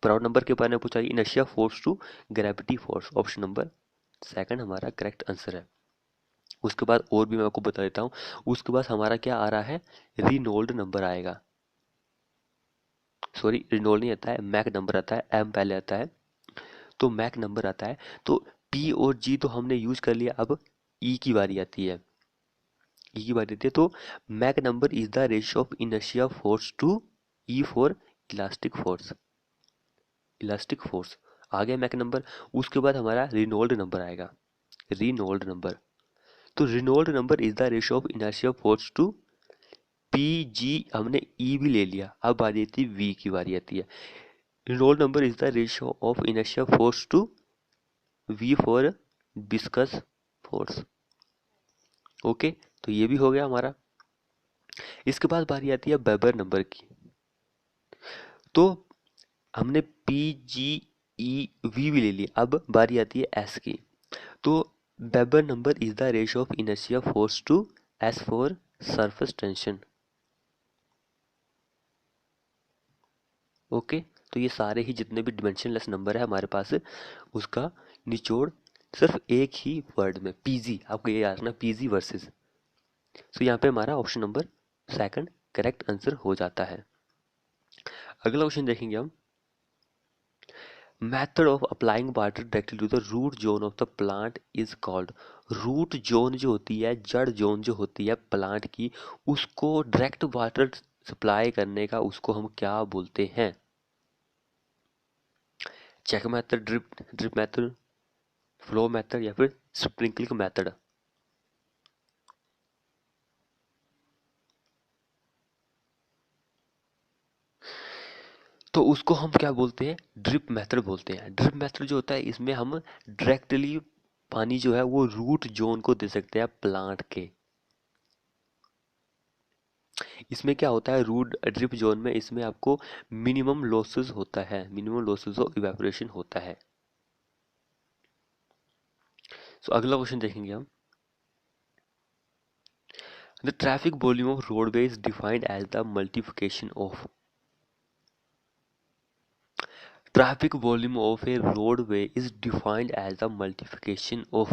प्राउड नंबर के बारे में पूछा, inertia force to gravity force, option number second हमारा करेक्ट आंसर है। उसके बाद और भी मैं आपको बता देता हूँ। उसके बाद हमारा क्या आ रहा है, रिनोल्ड नंबर आएगा, सॉरी रिनोल्ड नहीं आता है, मैक नंबर आता है, एम पहले आता है, तो मैक नंबर आता है। तो पी और जी तो हमने यूज कर लिया, अब ई की बारी आती है, ई की बारी आती है। तो Mach number is the ratio of inertia force to E for elastic force, elastic force आ गया मैक नंबर। उसके बाद हमारा रिनोल्ड नंबर आएगा, रिनोल्ड नंबर। तो Reynold number is the ratio of inertia force to P G, हमने E भी ले लिया, अब बारी आती है वी की बारी आती है। Reynold number is the ratio of inertia force to V for viscous force. Okay, तो ये भी हो गया हमारा। इसके बाद बारी आती है वेबर नंबर की। तो हमने पी जी ई वी भी ले ली, अब बारी आती है एस की। तो Weber number is the ratio of inertia force to S for surface tension. Okay, तो ये सारे ही जितने भी डिमेंशनलेस नंबर है हमारे पास, उसका निचोड़ सिर्फ एक ही वर्ड में, पीजी, आपको ये याद रखना, पीजी वर्सेस। सो यहाँ पे हमारा option number second correct answer हो जाता है। अगला क्वेश्चन देखेंगे हम, method of applying water directly to the root zone of the plant is called. Root zone जो होती है, जड़ जोन जो होती है प्लांट की, उसको डायरेक्ट वाटर सप्लाई करने का, उसको हम क्या बोलते हैं, check method, drip drip method, flow method, या फिर स्प्रिंकलिंग मेथड। तो उसको हम क्या बोलते हैं, ड्रिप मेथड बोलते हैं। ड्रिप मेथड जो होता है, इसमें हम डायरेक्टली पानी जो है वो रूट जोन को दे सकते हैं प्लांट के। इसमें क्या होता है, रूट ड्रिप जोन में, इसमें आपको मिनिमम लॉसेस होता है, मिनिमम लॉसेस ऑफ इवेपोरेशन होता है। सो अगला क्वेश्चन देखेंगे हम, the traffic volume of roadway is defined as the multiplication of. Traffic volume of a roadway is defined as the multiplication of.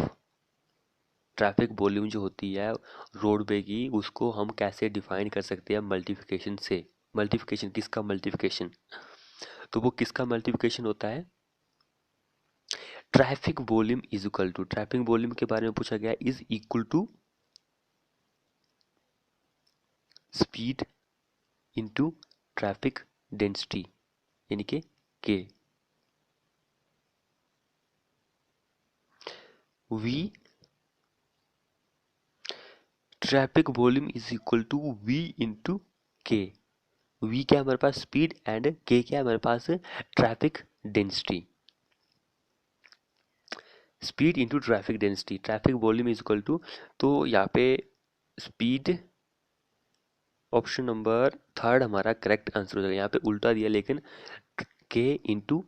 Traffic volume जो होती है रोडवे की, उसको हम कैसे डिफाइन कर सकते हैं, मल्टीप्लिकेशन से। मल्टीप्लिकेशन किसका, मल्टीप्लिकेशन, तो वो किसका मल्टीप्लिकेशन होता है, traffic volume is equal to, traffic volume के बारे में पूछा गया, is equal to speed into traffic density, यानी कि K. V, traffic volume is equal to V into K. V क्या है हमारे पास, स्पीड, एंड के क्या है हमारे पास, traffic density. Speed into traffic density, traffic volume is equal to, तो यहाँ पे स्पीड, ऑप्शन नंबर थर्ड हमारा करेक्ट आंसर हो जाएगा। यहाँ पे उल्टा दिया, लेकिन के इंटू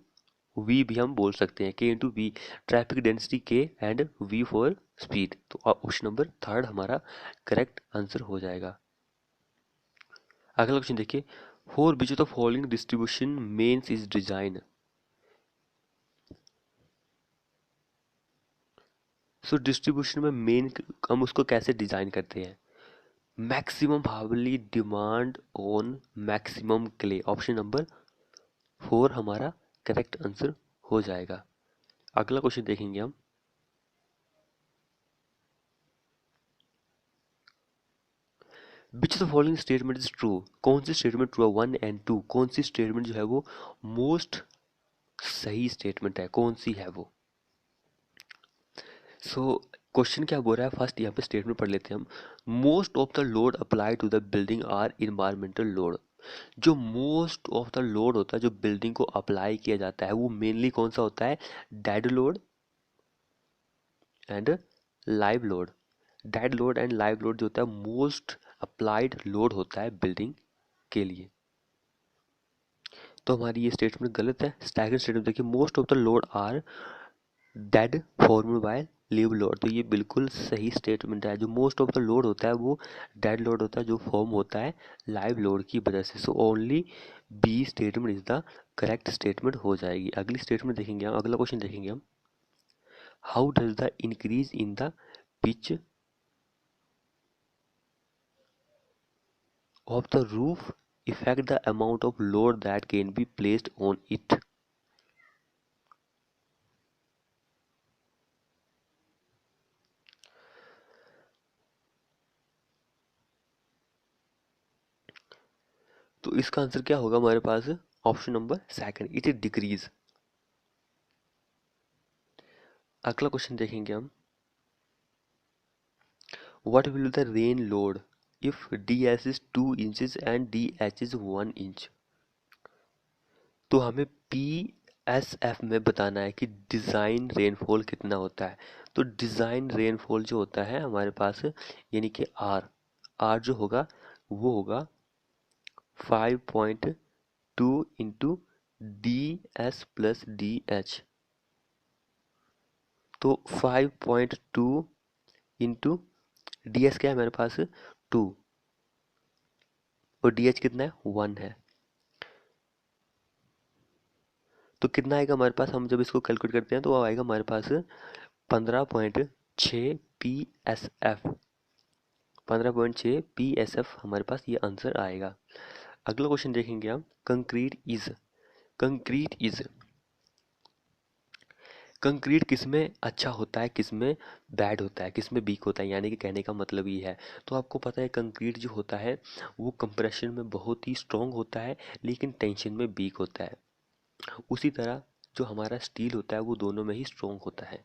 वी भी हम बोल सकते हैं, K into V, traffic density K and V for speed. तो ऑप्शन नंबर थर्ड हमारा करेक्ट आंसर हो जाएगा। अगला क्वेश्चन देखिए, for which of the following distribution mains is design. So distribution में मेन हम उसको कैसे डिजाइन करते हैं, maximum hourly demand on maximum clay, option number 4 हमारा करेक्ट आंसर हो जाएगा। अगला क्वेश्चन देखेंगे हम। Which of the following statement is true? कौन सी स्टेटमेंट ट्रू है? 1 एंड 2 कौन सी स्टेटमेंट जो है वो मोस्ट सही स्टेटमेंट है, कौन सी है वो? सो क्वेश्चन क्या बोल रहा है, फर्स्ट यहाँ पे स्टेटमेंट पढ़ लेते हैं हम। Most of the load apply to the building are environmental load. जो मोस्ट ऑफ द लोड होता है जो बिल्डिंग को अप्लाई किया जाता है वो मेनली कौन सा होता है? Dead load and live load. Dead load and live load जो होता है मोस्ट अप्लाइड लोड होता है बिल्डिंग के लिए। तो हमारी ये स्टेटमेंट गलत है। सेकंड स्टेटमेंट देखिए, most of the load are dead formed by live load. तो ये बिल्कुल सही स्टेटमेंट है। जो मोस्ट ऑफ द लोड होता है वो डेड लोड होता है जो फॉर्म होता है लाइव लोड की वजह से। So only B statement is the correct statement हो जाएगी। अगली स्टेटमेंट देखेंगे हम, अगला क्वेश्चन देखेंगे हम। How does the increase in the pitch of the roof affect the amount of load that can be placed on it? तो इसका आंसर क्या होगा हमारे पास? Option number second, it is decrease. अगला क्वेश्चन देखेंगे हम। What will the rain load if ds is 2 inches and dh is 1 inch? तो हमें PSF में बताना है कि डिज़ाइन रेनफॉल कितना होता है। तो डिज़ाइन रेनफॉल जो होता है हमारे पास, यानी कि आर जो होगा वो होगा 5.2 इंटू DS प्लस DH। तो 5.2 इंटू DS क्या है हमारे पास? 2 और DH कितना है? 1 है। तो कितना आएगा हमारे पास? हम जब इसको कैलकुलेट करते हैं तो आएगा हमारे पास 15.6 PSF। 15.6 PSF हमारे पास ये आंसर आएगा। अगला क्वेश्चन देखेंगे हम। कंक्रीट किस में अच्छा होता है, किस में बैड होता है, किस में वीक होता है, यानी कि कहने का मतलब ये है। तो आपको पता है कंक्रीट जो होता है वो कंप्रेशन में बहुत ही स्ट्रॉन्ग होता है लेकिन टेंशन में वीक होता है। उसी तरह जो हमारा स्टील होता है वो दोनों में ही स्ट्रॉन्ग होता है।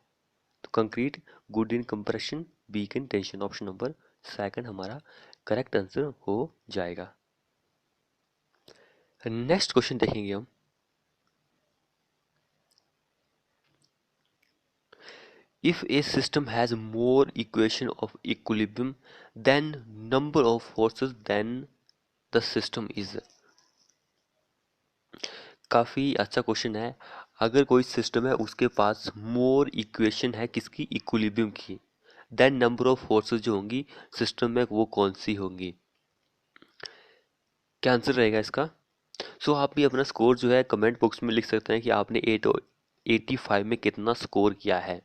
तो concrete good in compression, weak in tension. Option number second हमारा करेक्ट आंसर हो जाएगा। नेक्स्ट क्वेश्चन देखेंगे हम। If a system has more equation of equilibrium than number of forces, then the system is। काफ़ी अच्छा क्वेश्चन है। अगर कोई सिस्टम है उसके पास मोर इक्वेशन है किसकी? इक्विलिब्रियम की। देन नंबर ऑफ फोर्सेस जो होंगी सिस्टम में वो कौन सी होंगी? क्या आंसर रहेगा इसका? सो आप भी अपना स्कोर जो है कमेंट बॉक्स में लिख सकते हैं कि आपने 85 में कितना स्कोर किया है।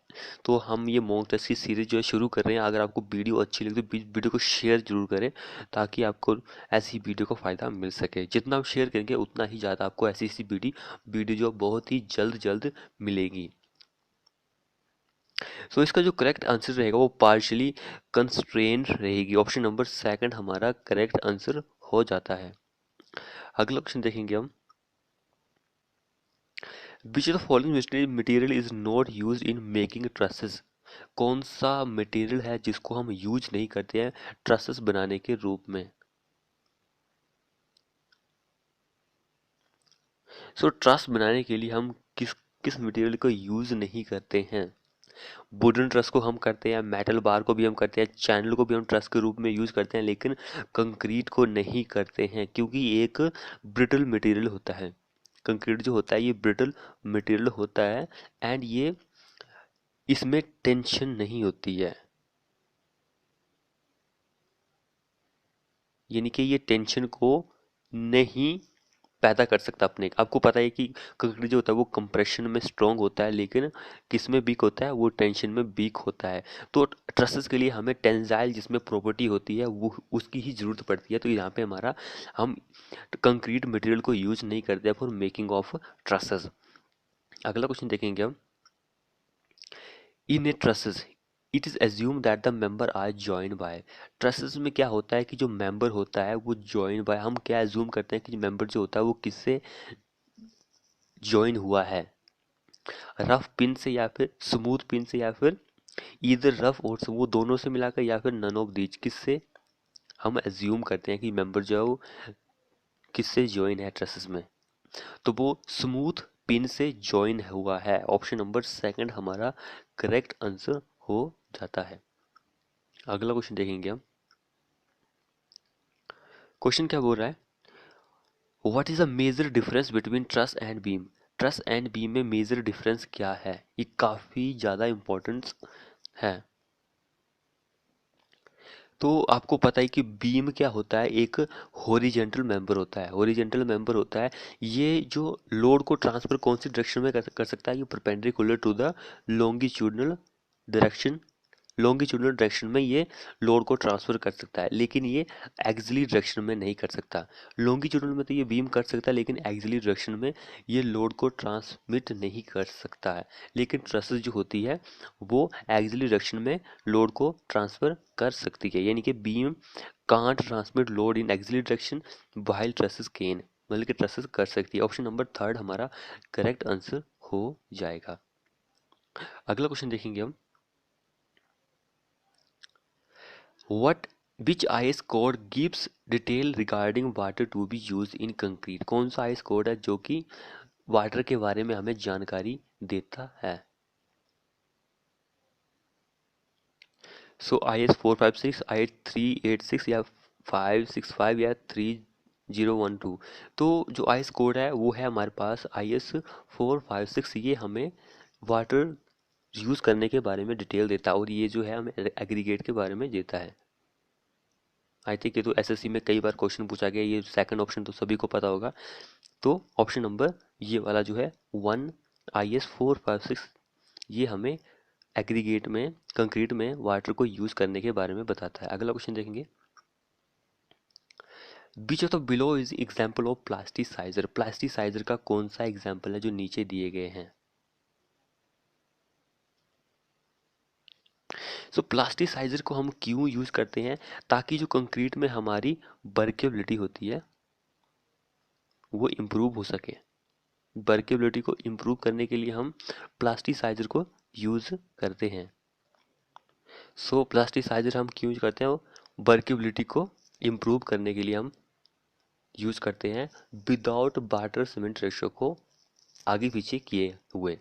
तो हम ये मॉक टेस्ट की सीरीज जो है शुरू कर रहे हैं। अगर आपको वीडियो अच्छी लगे तो वीडियो को शेयर जरूर करें ताकि आपको ऐसी वीडियो का फ़ायदा मिल सके। जितना आप शेयर करेंगे उतना ही ज़्यादा आपको ऐसी ऐसी वीडियो जो बहुत ही जल्द मिलेगी। सो इसका जो करेक्ट आंसर रहेगा वो पार्शियली कंस्ट्रेंड रहेगी। ऑप्शन नंबर सेकंड हमारा करेक्ट आंसर हो जाता है। अगला क्वेश्चन देखेंगे हम। Which of the following material is not used in making trusses? कौन सा मटेरियल है जिसको हम यूज नहीं करते हैं ट्रसेस बनाने के रूप में? सो ट्रस बनाने के लिए हम किस किस मटेरियल को यूज नहीं करते हैं? वुडन ट्रस को हम करते हैं, मेटल बार को भी हम करते हैं, चैनल को भी हम ट्रस के रूप में यूज करते हैं, लेकिन कंक्रीट को नहीं करते हैं क्योंकि ये एक ब्रिटल मटेरियल होता है। कंक्रीट जो होता है ये ब्रिटल मटेरियल होता है एंड ये इसमें टेंशन नहीं होती है, यानी कि ये टेंशन को नहीं पैदा कर सकता अपने। आपको पता है कि कंक्रीट जो होता है वो कंप्रेशन में स्ट्रॉन्ग होता है, लेकिन किस में वीक होता है, वो टेंशन में वीक होता है। तो ट्रसेस के लिए हमें टेंजाइल जिसमें प्रॉपर्टी होती है वो उसकी ही ज़रूरत पड़ती है। तो यहाँ पे हमारा हम कंक्रीट मटेरियल को यूज नहीं करते फॉर मेकिंग ऑफ ट्रसेस। अगला क्वेश्चन देखेंगे हम। In a trusses it is assume that the member are join by. Trusses में क्या होता है कि जो मेंबर होता है वो जॉइन बाय, हम क्या एज्यूम करते हैं कि मेंबर जो होता है वो किससे जॉइन हुआ है, रफ पिन से या फिर स्मूथ पिन से, या फिर इधर रफ और स्मूथ दोनों से मिलाकर, या फिर नन ऑफ दीज। किससे हम एज्यूम करते हैं कि मेंबर जो है वो किससे ज्वाइन है ट्रसेस में, तो वो स्मूथ पिन से ज्वाइन हुआ है। ऑप्शन नंबर सेकंड हमारा करेक्ट आंसर हो जाता है। अगला क्वेश्चन देखेंगे हम। क्वेश्चन क्या बोल रहा है, what is the major difference between truss and beam. Truss and beam में मेजर डिफरेंस क्या है, ये काफी ज्यादा इंपॉर्टेंस है। तो आपको पता है कि बीम क्या होता है, एक हॉरिजेंटल मेंबर होता है। हॉरिजेंटल मेंबर होता है, ये जो लोड को ट्रांसफर कौन सी डायरेक्शन में कर सकता है, ये perpendicular to the longitudinal direction. Longitudinal direction में ये लोड को ट्रांसफर कर सकता है, लेकिन ये एक्सियली डायरेक्शन में नहीं कर सकता। लॉन्गिट्यूडनल में तो ये बीम कर सकता है, लेकिन एक्सियली डायरेक्शन में ये लोड को ट्रांसमिट नहीं कर सकता है। लेकिन ट्रसेस जो होती है वो एक्सियली डायरेक्शन में लोड को ट्रांसफर कर सकती है, यानी कि beam can't transmit load in axially direction while trusses can, मतलब कि ट्रसेस कर सकती है। ऑप्शन नंबर थर्ड हमारा करेक्ट आंसर हो जाएगा। अगला क्वेश्चन देखेंगे हम। What which IS code gives detail regarding water to be used in concrete। कौन सा IS कोड है जो कि वाटर के बारे में हमें जानकारी देता है। सो IS 456, IS 386 या 565 या 3012। तो जो IS कोड है वो है हमारे पास IS 456। ये हमें वाटर यूज़ करने के बारे में डिटेल देता है, और ये जो है हमें एग्रीगेट के बारे में देता है। आई थिंक ये तो एसएससी में कई बार क्वेश्चन पूछा गया, ये सेकंड ऑप्शन तो सभी को पता होगा। तो ऑप्शन नंबर ये वाला जो है 1 IS 456 ये हमें एग्रीगेट में कंक्रीट में वाटर को यूज करने के बारे में बताता है। अगला क्वेश्चन देखेंगे। Which of the below is example of plasticizer. Plasticizer का कौन सा एग्जाम्पल है जो नीचे दिए गए हैं। सो प्लास्टिसाइजर को हम क्यों यूज करते हैं, ताकि जो कंक्रीट में हमारी वर्केबिलिटी होती है वो इम्प्रूव हो सके। वर्केबिलिटी को इम्प्रूव करने के लिए हम प्लास्टिसाइजर को यूज करते हैं। सो प्लास्टिसाइजर हम क्यों यूज करते हैं, वर्केबिलिटी को इम्प्रूव करने के लिए हम यूज करते हैं, विदाउट वाटर सीमेंट रेशो को आगे पीछे किए हुए।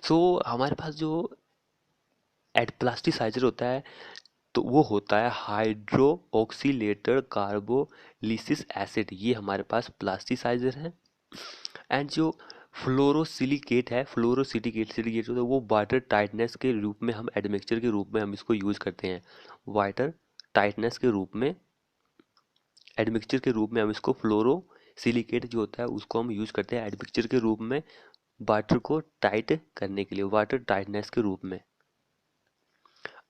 सो हमारे पास जो एड प्लास्टिसाइजर होता है तो वो होता है हाइड्रो ऑक्सीलेटर कार्बोलिसिस एसिड, ये हमारे पास प्लास्टिसाइजर है। एंड जो फ्लोरोसिलिकेट है, फ्लोरोसिलिकेट सिलिकेट जो है वो वाटर टाइटनेस के रूप में हम एडमिक्सचर के रूप में हम इसको यूज करते हैं। वाटर टाइटनेस के रूप में, एडमिक्सचर के रूप में हम इसको फ्लोरोसिलिकेट जो होता है उसको हम यूज करते हैं एडमिक्सचर के रूप में, वाटर को टाइट करने के लिए, वाटर टाइटनेस के रूप में।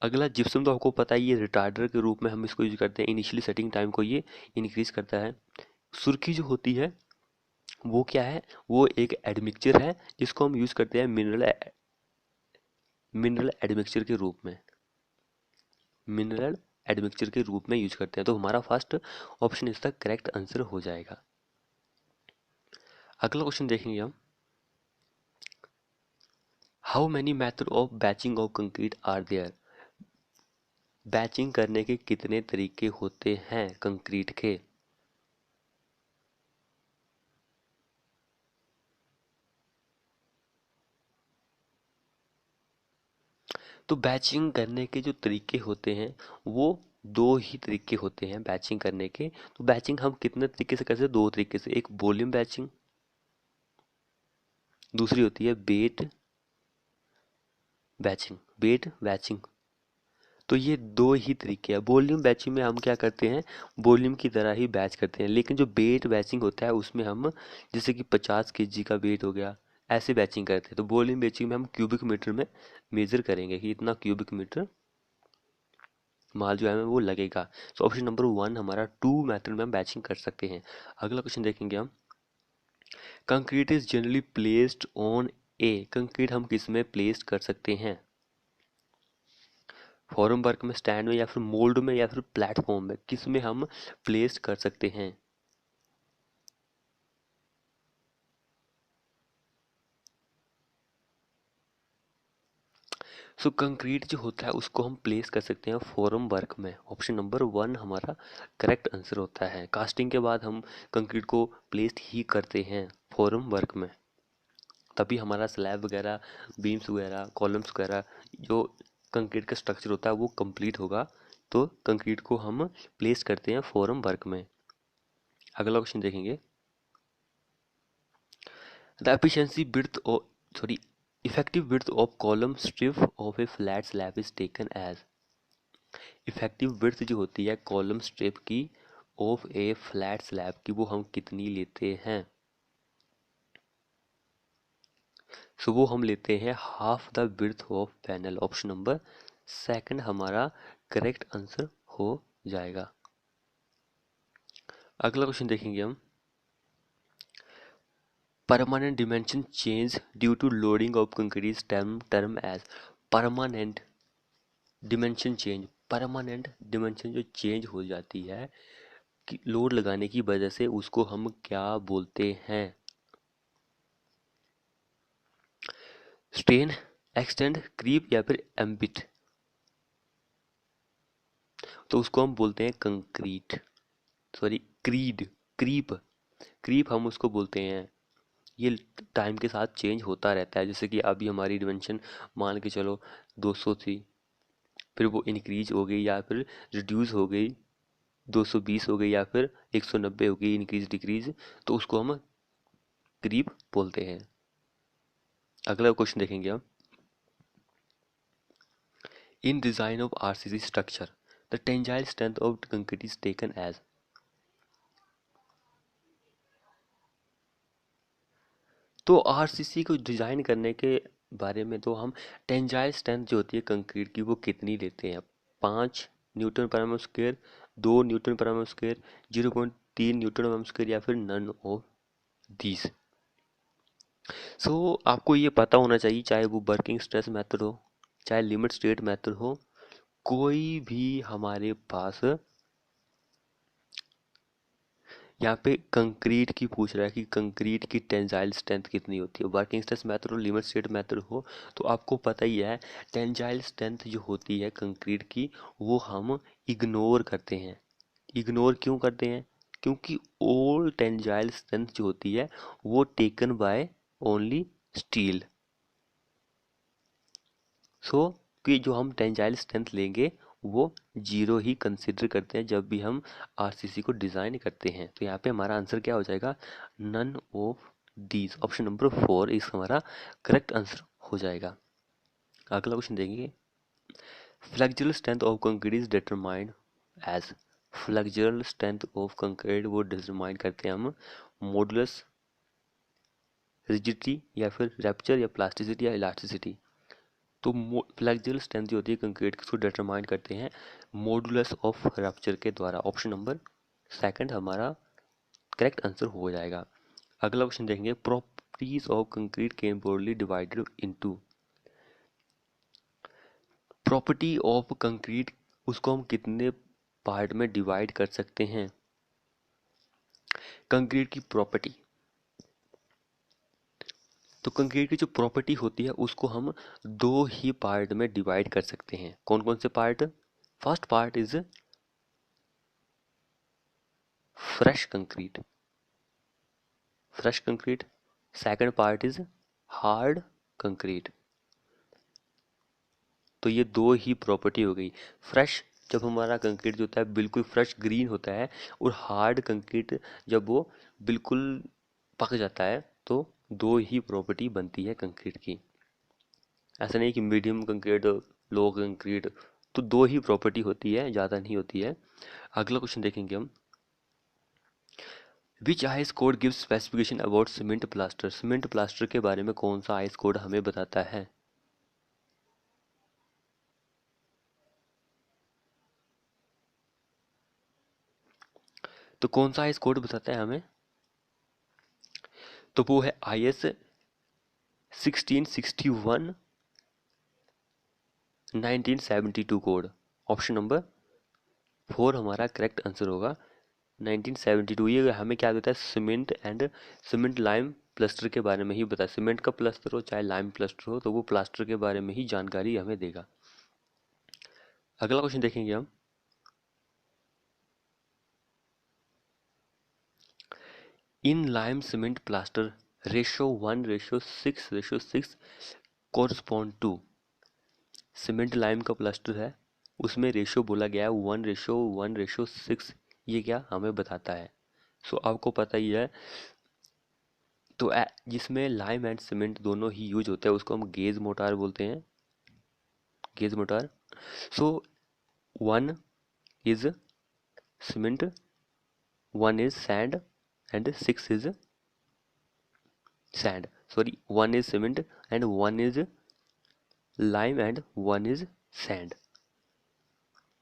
अगला जिप्सम तो आपको पता है ये रिटार्डर के रूप में हम इसको यूज करते हैं, इनिशियली सेटिंग टाइम को ये इंक्रीज करता है। सुर्खी जो होती है वो क्या है, वो एक एडमिक्सचर है जिसको हम यूज करते हैं मिनरल एडमिक्सचर के रूप में, मिनरल एडमिक्सचर के रूप में यूज करते हैं। तो हमारा फर्स्ट ऑप्शन इसका करेक्ट आंसर हो जाएगा। अगला क्वेश्चन देखेंगे हम। How many method of batching of concrete are there. Batching करने के कितने तरीके होते हैं कंक्रीट के। तो बैचिंग करने के जो तरीके होते हैं वो दो ही तरीके होते हैं बैचिंग करने के। तो बैचिंग हम कितने तरीके से करते हैं, दो तरीके से, एक वॉल्यूम बैचिंग, दूसरी होती है बेट बैचिंग। बेट बैचिंग तो ये दो ही तरीके हैं। वॉल्यूम बैचिंग में हम क्या करते हैं, वॉल्यूम की तरह ही बैच करते हैं, लेकिन जो वेट बैचिंग होता है उसमें हम जैसे कि 50 kg का वेट हो गया, ऐसे बैचिंग करते हैं। तो वॉल्यूम बैचिंग में हम क्यूबिक मीटर में मेजर करेंगे कि इतना क्यूबिक मीटर माल जो है वो लगेगा। तो ऑप्शन नंबर 1 हमारा 2 मेथड में हम बैचिंग कर सकते हैं। अगला क्वेश्चन देखेंगे हम, concrete is generally placed on A, concrete हम किस में प्लेस कर सकते हैं, फॉर्म वर्क में, स्टैंड में, या फिर मोल्ड में, या फिर प्लेटफॉर्म में, किस में हम प्लेस कर सकते हैं। सो कंक्रीट जो होता है उसको हम प्लेस कर सकते हैं फॉर्म वर्क में। ऑप्शन नंबर 1 हमारा करेक्ट आंसर होता है। कास्टिंग के बाद हम कंक्रीट को प्लेस ही करते हैं फॉर्म वर्क में, तभी हमारा स्लैब वगैरह, बीम्स वगैरह, कॉलम्स वगैरह जो कंक्रीट का स्ट्रक्चर होता है वो कंप्लीट होगा। तो कंक्रीट को हम प्लेस करते हैं फॉर्म वर्क में। अगला क्वेश्चन देखेंगे, the efficiency width sorry effective width of column strip of a flat slab is taken as, effective width जो होती है कॉलम स्ट्रिप की ऑफ ए फ्लैट स्लैब की, वो हम कितनी लेते हैं। सो वो हम लेते हैं half the width of panel. Option number second हमारा करेक्ट आंसर हो जाएगा। अगला क्वेश्चन देखेंगे हम, permanent dimension change due to loading of concrete term as, permanent dimension change, permanent dimension जो चेंज हो जाती है कि लोड लगाने की वजह से, उसको हम क्या बोलते हैं। स्ट्रेन, एक्सटेंड, क्रीप, या फिर एम्बिट। तो उसको हम बोलते हैं concrete, sorry creed, creep, creep हम उसको बोलते हैं। ये टाइम के साथ चेंज होता रहता है, जैसे कि अभी हमारी डिमेंशन मान के चलो 200 थी, फिर वो इंक्रीज हो गई या फिर रिड्यूस हो गई, 220 हो गई या फिर 190 हो गई, इंक्रीज डिक्रीज, तो उसको हम क्रीप बोलते हैं। अगला क्वेश्चन देखेंगे हम, in design of RCC structure the tensile strength of concrete is taken as, तो आरसीसी को डिजाइन करने के बारे में तो हम टेंजाइल स्ट्रेंथ जो होती है कंक्रीट की वो कितनी लेते हैं, 5 न्यूटन पर एम स्क्वायर, 2 न्यूटन पर एम स्क्वायर, 0.3 न्यूटन पर एम स्क्वायर, या फिर नन ऑफ दीज। सो आपको ये पता होना चाहिए, चाहे वो वर्किंग स्ट्रेस मेथड हो, चाहे लिमिट स्टेट मेथड हो, कोई भी हमारे पास यहाँ पे कंक्रीट की पूछ रहा है कि कंक्रीट की टेंजाइल स्ट्रेंथ कितनी होती है, वर्किंग स्ट्रेस मेथड हो, लिमिट स्टेट मेथड हो, तो आपको पता ही है टेंजाइल स्ट्रेंथ जो होती है कंक्रीट की वो हम इग्नोर करते हैं। इग्नोर क्यों करते हैं, क्योंकि ऑल टेंजाइल स्ट्रेंथ जो होती है वो टेकन बाय ओनली स्टील। सो कि जो हम टेंजाइल स्ट्रेंथ लेंगे वो जीरो ही कंसिडर करते हैं जब भी हम आरसीसी को डिज़ाइन करते हैं। तो यहाँ पे हमारा आंसर क्या हो जाएगा, none of these. Option number 4 इस हमारा करेक्ट आंसर हो जाएगा। अगला क्वेश्चन देखेंगे, flexural strength of concrete is determined as, flexural strength of concrete वो डिटरमाइन करते हैं हम मॉडुलस, रिजिडिटी, या फिर रैप्चर, या प्लास्टिसिटी, या इलास्टिसिटी। तो फ्लेक्सुरल स्ट्रेंथ जो होती है कंक्रीट की उसको डिटरमाइन करते हैं मॉडुलस ऑफ रप्चर के द्वारा। ऑप्शन नंबर सेकंड हमारा करेक्ट आंसर हो जाएगा। अगला क्वेश्चन देखेंगे, properties of concrete can broadly divided into, property of concrete उसको हम कितने पार्ट में डिवाइड कर सकते हैं। कंक्रीट की प्रॉपर्टी, तो कंक्रीट की जो प्रॉपर्टी होती है उसको हम दो ही पार्ट में डिवाइड कर सकते हैं। कौन कौन से part, first part is fresh concrete, fresh concrete, second part is hard concrete. तो ये दो ही प्रॉपर्टी हो गई। फ्रेश जब हमारा कंक्रीट जो होता है बिल्कुल फ्रेश ग्रीन होता है, और हार्ड कंक्रीट जब वो बिल्कुल पक जाता है, तो दो ही प्रॉपर्टी बनती है कंक्रीट की। ऐसा नहीं कि मीडियम कंक्रीट, लो कंक्रीट, तो 2 ही प्रॉपर्टी होती है, ज़्यादा नहीं होती है। अगला क्वेश्चन देखेंगे हम, which IS code gives specification about cement plaster. Cement plaster के बारे में कौन सा आईएस कोड हमें बताता है? तो कौन सा आईएस कोड बताता है हमें? तो वो है आईएस 1661 1972 कोड। ऑप्शन नंबर 4 हमारा करेक्ट आंसर होगा। 1972 ये हमें क्या देता है? Cement and cement lime plaster के बारे में ही बताया। सीमेंट का प्लास्टर हो चाहे लाइम प्लास्टर हो, तो वो प्लास्टर के बारे में ही जानकारी हमें देगा। अगला क्वेश्चन देखेंगे हम, in lime cement plaster ratio 1:6:6 correspond to. Cement lime का प्लास्टर है, उसमें रेशो बोला गया है 1:1:6। ये क्या हमें बताता है? सो आपको पता ही है, तो जिसमें लाइम एंड सीमेंट दोनों ही यूज होते हैं उसको हम गेज मोटार बोलते हैं, gauge motor. So 1 is cement, 1 is sand and 6 is sand, sorry, 1 is cement and 1 is lime and 1 is sand।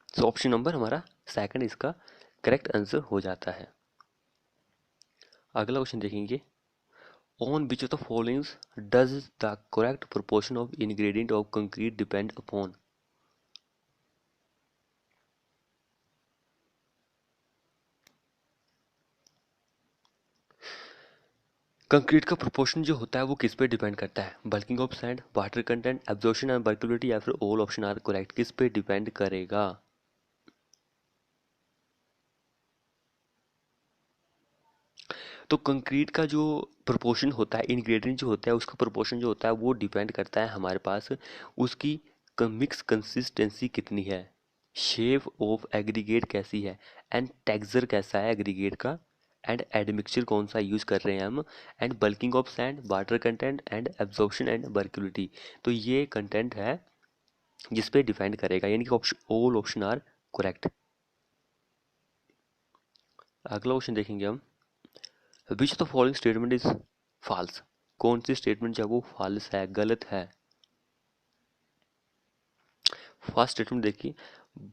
So option number हमारा सेकंड इसका करेक्ट आंसर हो जाता है। अगला क्वेश्चन देखेंगे, on which of the followings does the correct proportion of ingredient of concrete depend upon. Concrete का proportion जो होता है वो किस पे डिपेंड करता है? Bulking of sand, water content, absorption and workability, या फिर ऑल ऑप्शन आर करेक्ट? किस पे डिपेंड करेगा? तो कंक्रीट का जो प्रोपोर्शन होता है, इंग्रेडिएंट जो होता है उसका प्रोपोर्शन जो होता है वो डिपेंड करता है हमारे पास उसकी मिक्स कंसिस्टेंसी कितनी है, शेप ऑफ एग्रीगेट कैसी है, एंड टेक्सचर कैसा है एग्रीगेट का, एंड एडमिक्सचर कौन सा यूज कर रहे हैं हम, and bulking of sand, water content and absorption and workability. तो ये कंटेंट है जिस पे डिपेंड करेगा, यानी कि ऑल ऑप्शन आर करेक्ट। अगला क्वेश्चन देखेंगे हम, which of the following statement is false. कौन सी स्टेटमेंट जो है वो फॉल्स है, गलत है? फर्स्ट स्टेटमेंट देखिए,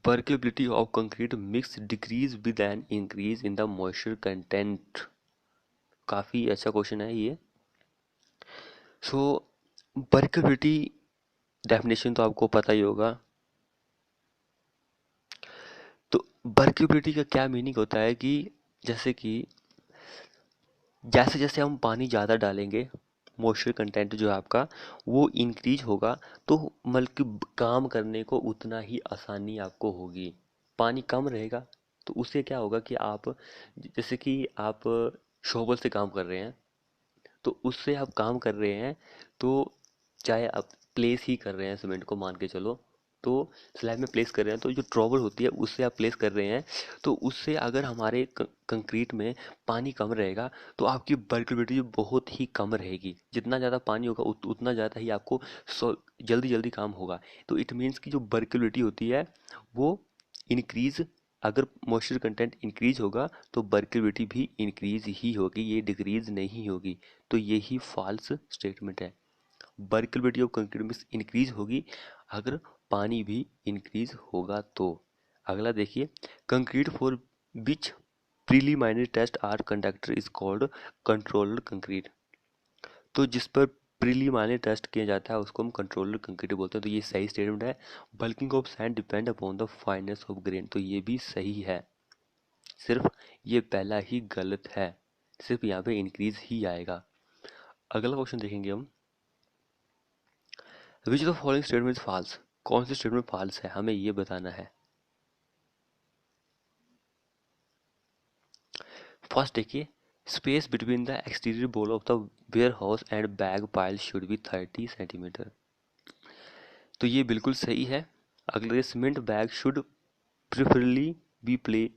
workability of concrete mix decrease with an increase in the moisture content. काफ़ी अच्छा क्वेश्चन है ये। सो वर्केबिलिटी डेफिनेशन तो आपको पता ही होगा। तो वर्केबिलिटी का क्या मीनिंग होता है कि जैसे कि जैसे जैसे हम पानी ज़्यादा डालेंगे, मॉइस्चर कंटेंट जो है आपका वो इंक्रीज होगा, तो मतलब कि काम करने को उतना ही आसानी आपको होगी। पानी कम रहेगा तो उससे क्या होगा कि आप, जैसे कि आप शॉवल से काम कर रहे हैं, तो उससे आप काम कर रहे हैं, तो चाहे आप प्लेस ही कर रहे हैं सीमेंट को, मान के चलो, तो स्लैब में प्लेस कर रहे हैं, तो जो ट्रॉवल होती है उससे आप प्लेस कर रहे हैं, तो उससे अगर हमारे कंक्रीट में पानी कम रहेगा तो आपकी वर्केबिलिटी बहुत ही कम रहेगी। जितना ज़्यादा पानी होगा उतना ज़्यादा ही आपको जल्दी जल्दी काम होगा। तो इट मीन्स की जो वर्केबिलिटी होती है वो इंक्रीज, अगर मॉइस्चर कंटेंट इंक्रीज होगा तो वर्केबिलिटी भी इंक्रीज ही होगी, ये डिक्रीज नहीं होगी। तो यही फॉल्स स्टेटमेंट है। Workability of concrete mix increase होगी अगर पानी भी इंक्रीज होगा तो। अगला देखिए, concrete for which preliminary test are conductor is called controller concrete. तो जिस पर प्रीलिमिनरी टेस्ट किया जाता है उसको हम कंट्रोलर कंक्रीट बोलते हैं। तो ये सही स्टेटमेंट है। Bulking of sand depend upon the fineness of grain, तो ये भी सही है। सिर्फ ये पहला ही गलत है, सिर्फ यहाँ पे इंक्रीज ही आएगा। अगला क्वेश्चन देखेंगे हम, which of the following statement false. कौन सी स्टेटमेंट फॉल्स है हमें ये बताना है। फर्स्ट देखिए, space between the exterior wall of the warehouse and bag pile should be 30 centimetre. तो ये बिल्कुल सही है। अगले, cement bag should preferably be play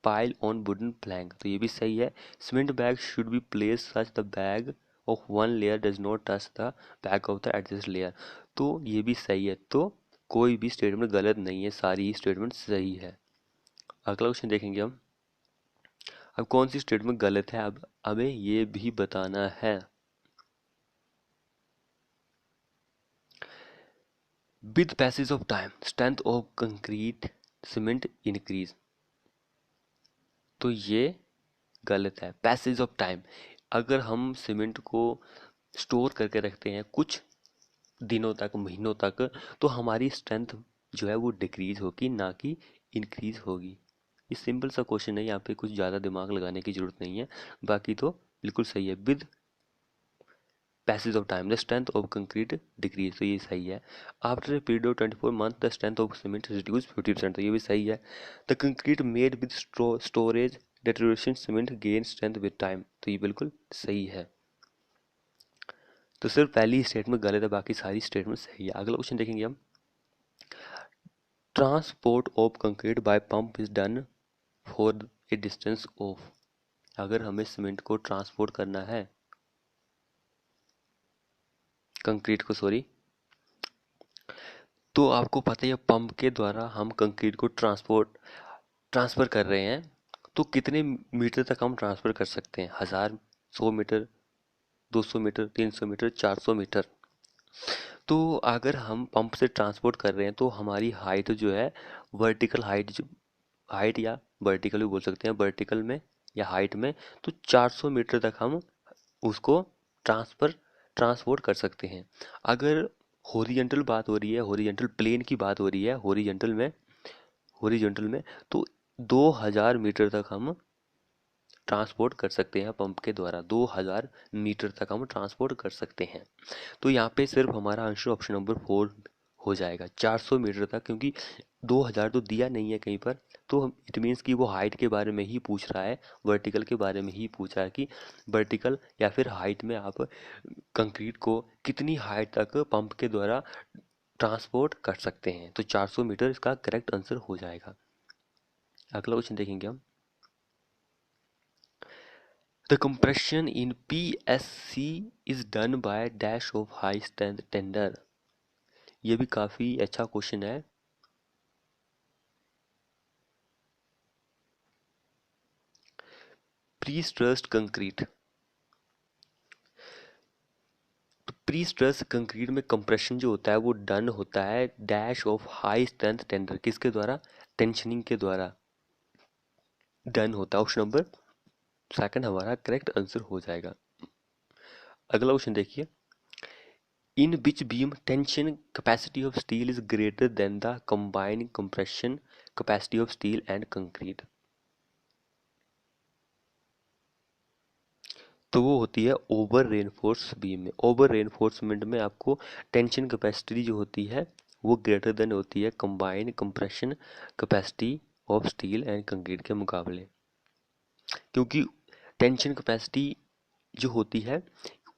pile on wooden plank, तो ये भी सही है। Cement bag should be place such the bag of one layer does not touch the back of the adjust layer, तो ये भी सही है। तो कोई भी स्टेटमेंट गलत नहीं है, सारी ही स्टेटमेंट सही है। अगला क्वेश्चन देखेंगे हम। अब कौन सी स्टेटमेंट गलत है, अब हमें ये भी बताना है। With passage of time strength of concrete cement increase, तो ये गलत है। पैसेज ऑफ टाइम, अगर हम सीमेंट को स्टोर करके रखते हैं कुछ दिनों तक, महीनों तक, तो हमारी स्ट्रेंथ जो है वो डिक्रीज होगी, ना कि इंक्रीज होगी। ये सिंपल सा क्वेश्चन है, यहाँ पे कुछ ज़्यादा दिमाग लगाने की जरूरत नहीं है, बाकी तो बिल्कुल सही है। With passage of time the strength of concrete decrease, तो ये सही है। After a period of 24 month the strength of cement reduce 50%, तो ये भी सही है। The concrete made with storage deterioration cement gain strength with time, तो ये बिल्कुल सही है। तो सिर्फ पहली स्टेटमेंट गलत है, बाकी सारी स्टेटमेंट सही है। अगला क्वेश्चन देखेंगे हम। Transport of concrete bye pump is done for a distance of, अगर हमें सीमेंट को ट्रांसपोर्ट करना है, कंक्रीट को सॉरी, तो आपको पता है पंप के द्वारा हम कंक्रीट को ट्रांसफ़र कर रहे हैं, तो कितने मीटर तक हम ट्रांसफ़र कर सकते हैं? 1000, 100 मीटर, 200 मीटर, 300 मीटर, 400 मीटर। तो अगर हम पंप से ट्रांसपोर्ट कर रहे हैं तो हमारी हाइट जो है, वर्टिकल हाइट, जो हाइट या वर्टिकल भी बोल सकते हैं, वर्टिकल में या हाइट में, तो 400 मीटर तक हम उसको ट्रांसपोर्ट कर सकते हैं। अगर हॉरिजॉन्टल बात हो रही है, हॉरिजॉन्टल प्लेन की बात हो रही है, हॉरिजॉन्टल में तो 2000 मीटर तक हम ट्रांसपोर्ट कर सकते हैं पंप के द्वारा, 2000 मीटर तक हम ट्रांसपोर्ट कर सकते हैं। तो यहाँ पे सिर्फ हमारा आंसर ऑप्शन नंबर 4 हो जाएगा, 400 मीटर तक, क्योंकि 2000 तो दिया नहीं है कहीं पर, तो हम इट मीन्स कि वो हाइट के बारे में ही पूछ रहा है, वर्टिकल के बारे में ही पूछ रहा है कि वर्टिकल या फिर हाइट में आप कंक्रीट को कितनी हाइट तक पंप के द्वारा ट्रांसपोर्ट कर सकते हैं। तो 400 मीटर इसका करेक्ट आंसर हो जाएगा। अगला क्वेश्चन देखेंगे हम। The compression in PSC is done by dash of high strength tender, ये भी काफी अच्छा क्वेश्चन है। प्री स्ट्रेस्ड कंक्रीट, तो प्री स्ट्रेस्ड कंक्रीट में कंप्रेशन जो होता है वो डन होता है dash of high strength tender, किसके द्वारा? टेंशनिंग के द्वारा डन होता है। ऑप्शन नंबर सेकंड हमारा करेक्ट आंसर हो जाएगा। अगला क्वेश्चन देखिए। In which beam tension capacity of steel is greater than the combined compression capacity of steel and concrete, तो वो होती है ओवर रेनफोर्स बीम में। ओवर रेनफोर्समेंट में आपको टेंशन कैपेसिटी जो होती है वो ग्रेटर देन होती है combined compression capacity of steel and concrete के मुकाबले, क्योंकि टेंशन कैपेसिटी जो होती है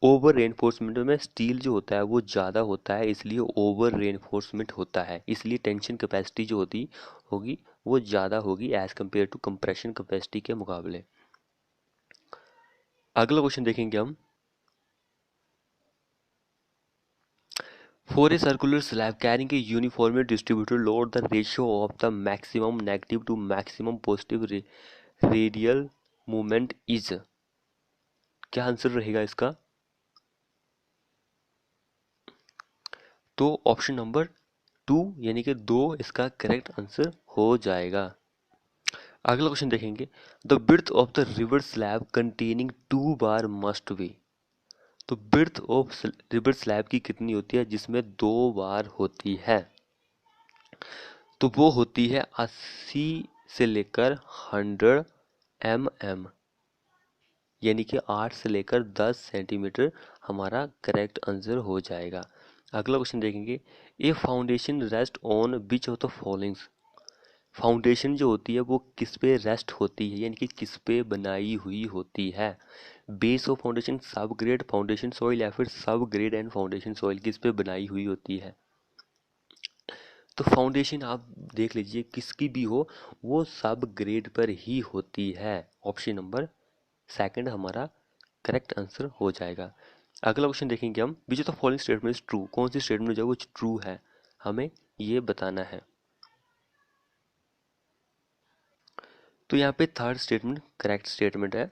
ओवर रेनफोर्समेंट में स्टील जो होता है वो ज़्यादा होता है, इसलिए ओवर रेनफोर्समेंट होता है, इसलिए टेंशन कैपेसिटी जो होगी वो ज़्यादा होगी as compare to compression capacity के मुकाबले। अगला क्वेश्चन देखेंगे हम। For a circular slab carrying a uniformly distributed load, the ratio of the maximum negative to maximum positive radial movement is, क्या आंसर रहेगा इसका? तो ऑप्शन नंबर 2 यानी कि 2 इसका करेक्ट आंसर हो जाएगा। अगला क्वेश्चन देखेंगे। The width of the river slab containing 2 bar must be, तो विड्थ ऑफ रिवर स्लैब की कितनी होती है जिसमें 2 बार होती है? तो वो होती है 80 से लेकर 100 mm, यानी कि 8 से लेकर 10 सेंटीमीटर हमारा करेक्ट आंसर हो जाएगा। अगला क्वेश्चन देखेंगे। ए foundation rest on which of the followings, foundation जो होती है वो किस पे रेस्ट होती है, यानी कि किस पे बनाई हुई होती है? बेस ऑफ फाउंडेशन, सब ग्रेड फाउंडेशन सॉइल, या फिर सब ग्रेड एंड फाउंडेशन सॉइल, किस पे बनाई हुई होती है? तो फाउंडेशन आप देख लीजिए, किसकी भी हो वो सब ग्रेड पर ही होती है। ऑप्शन नंबर सेकंड हमारा करेक्ट आंसर हो जाएगा। अगला क्वेश्चन देखेंगे हम। Which of the following statement is true, कौन सी स्टेटमेंट जो है वो ट्रू है? हमें ये बताना है। तो यहाँ पे थर्ड स्टेटमेंट करेक्ट स्टेटमेंट है।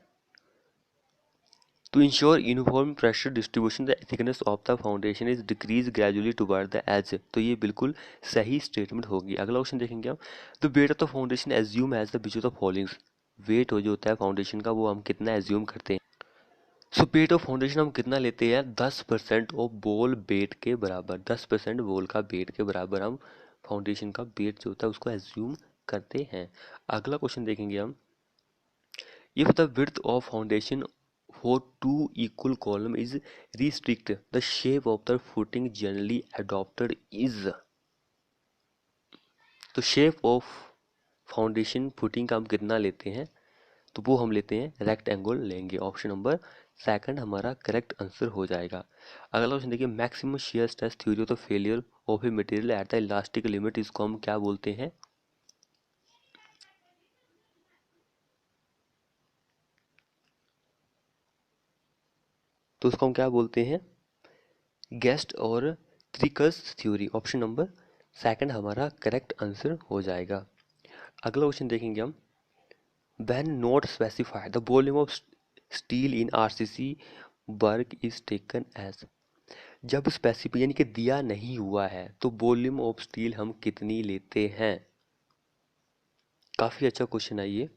To ensure uniform pressure distribution, the thickness of the foundation is decreased gradually toward the edge। तो ये बिल्कुल सही स्टेटमेंट होगी। अगला क्वेश्चन देखेंगे हम। The weight of the foundation assume as the which of the following। Weight जो होता है फाउंडेशन का वो हम कितना एज्यूम करते हैं। सो वेट ऑफ फाउंडेशन हम कितना लेते हैं 10% ऑफ बॉल वेट के बराबर। 10% बॉल का वेट के बराबर हम फाउंडेशन का वेट जो होता है उसको एज्यूम करते हैं। अगला क्वेश्चन देखेंगे हम। If the width of foundation for two equal columns is restricted, the shape of the footing generally adopted is। तो शेप ऑफ फाउंडेशन फुटिंग का हम कितना लेते हैं, तो वो हम लेते हैं रेक्टेंगल लेंगे। ऑप्शन नंबर सेकंड हमारा करेक्ट आंसर हो जाएगा। अगला क्वेश्चन देखिए। Maximum shear stress theory of the failure of a material at the elastic limit, इसको हम क्या बोलते हैं। तो उसको हम क्या बोलते हैं गेस्ट और Tresca theory. Option number second हमारा करेक्ट आंसर हो जाएगा। अगला क्वेश्चन देखेंगे हम। When not specified the volume of steel in RCC work is taken as. जब स्पेसिफाई यानी कि दिया नहीं हुआ है तो वॉल्यूम ऑफ स्टील हम कितनी लेते हैं। काफी अच्छा क्वेश्चन है ये।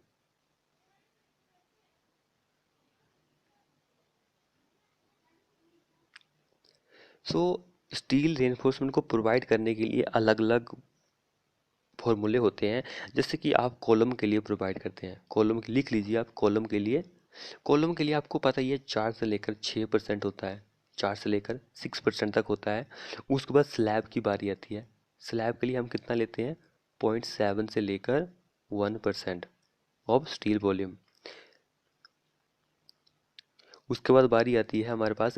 स्टील रेनफोर्समेंट को प्रोवाइड करने के लिए अलग अलग फॉर्मूले होते हैं। जैसे कि आप कॉलम के लिए प्रोवाइड करते हैं, कॉलम लिख लीजिए आप। कॉलम के लिए आपको पता ही है 4 से लेकर 6% होता है, 4 से लेकर 6% तक होता है। उसके बाद स्लैब की बारी आती है। स्लैब के लिए हम कितना लेते हैं 0.7 से लेकर 1% ऑफ स्टील वॉल्यूम। उसके बाद बारी आती है हमारे पास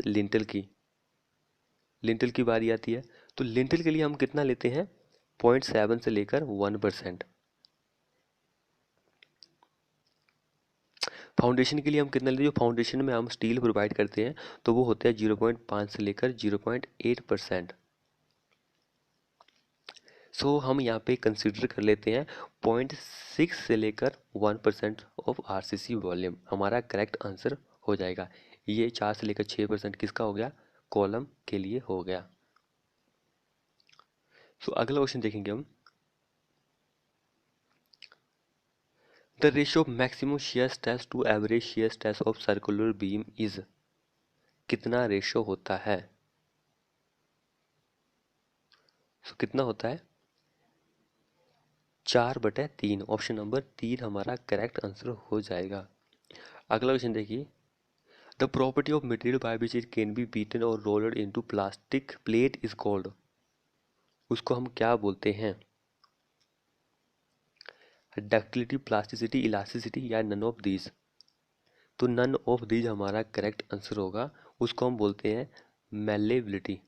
लिंटल की बारी आती है। तो लिंटल के लिए हम कितना लेते हैं 0.7 से लेकर 1%। फाउंडेशन के लिए हम कितना लेते हैं, जो फाउंडेशन में हम स्टील प्रोवाइड करते हैं तो वो होता है 0.5 से लेकर 0.8%। हम यहाँ पे कंसिडर कर लेते हैं 0.6 से लेकर 1% ऑफ आरसीसी वॉल्यूम हमारा करेक्ट आंसर हो जाएगा। ये 4 से लेकर 6% किसका हो गया, कॉलम के लिए हो गया। अगला क्वेश्चन देखेंगे हम। The ratio of maximum shear stress to average shear stress of circular beam is. कितना रेशियो होता है। कितना होता है 4/3। ऑप्शन नंबर 3 हमारा करेक्ट आंसर हो जाएगा। अगला क्वेश्चन देखिए। The property of material by which it can be beaten और rolled into plastic plate is called. उसको हम क्या बोलते हैं, डक्टिलिटी, प्लास्टिसिटी, इलास्टिसिटी या नन ऑफ दीज। तो नन ऑफ दीज हमारा करेक्ट आंसर होगा। उसको हम बोलते हैं मेलेबिलिटी।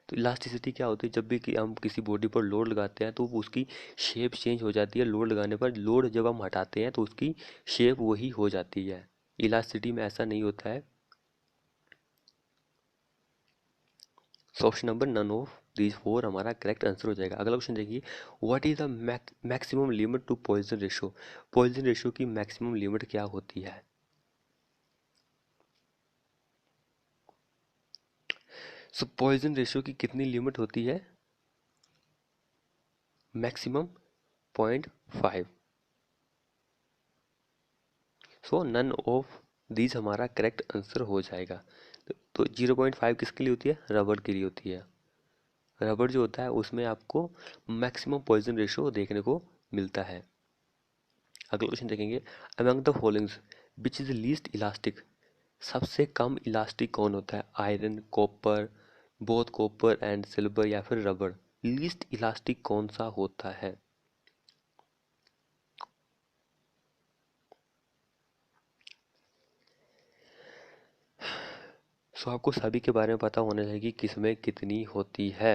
तो इलास्टिसिटी क्या होती है, जब भी कि हम किसी बॉडी पर लोड लगाते हैं तो उसकी शेप चेंज हो जाती है। लोड लगाने पर लोड जब हम हटाते हैं तो उसकी शेप वही हो जाती है। इलास्टिसिटी में ऐसा नहीं होता है। Option number none of these 4 हमारा करेक्ट आंसर हो जाएगा। अगला क्वेश्चन देखिए। What is the maximum limit to Poisson ratio. Poisson ratio की मैक्सिमम लिमिट क्या होती है। पॉइजन रेशियो की कितनी लिमिट होती है, मैक्सिमम 0.5। नन ऑफ दीज हमारा करेक्ट आंसर हो जाएगा। तो 0.5 किसके लिए होती है, रबड़ के लिए होती है। रबड़ जो होता है उसमें आपको मैक्सिमम पॉइजन रेशियो देखने को मिलता है। अगला क्वेश्चन देखेंगे। Among the followings which is least elastic. सबसे कम इलास्टिक कौन होता है, iron, copper, both copper and silver या फिर रबड़। लीस्ट इलास्टिक कौन सा होता है। आपको सभी के बारे में पता होना चाहिए कि किसमें कितनी होती है।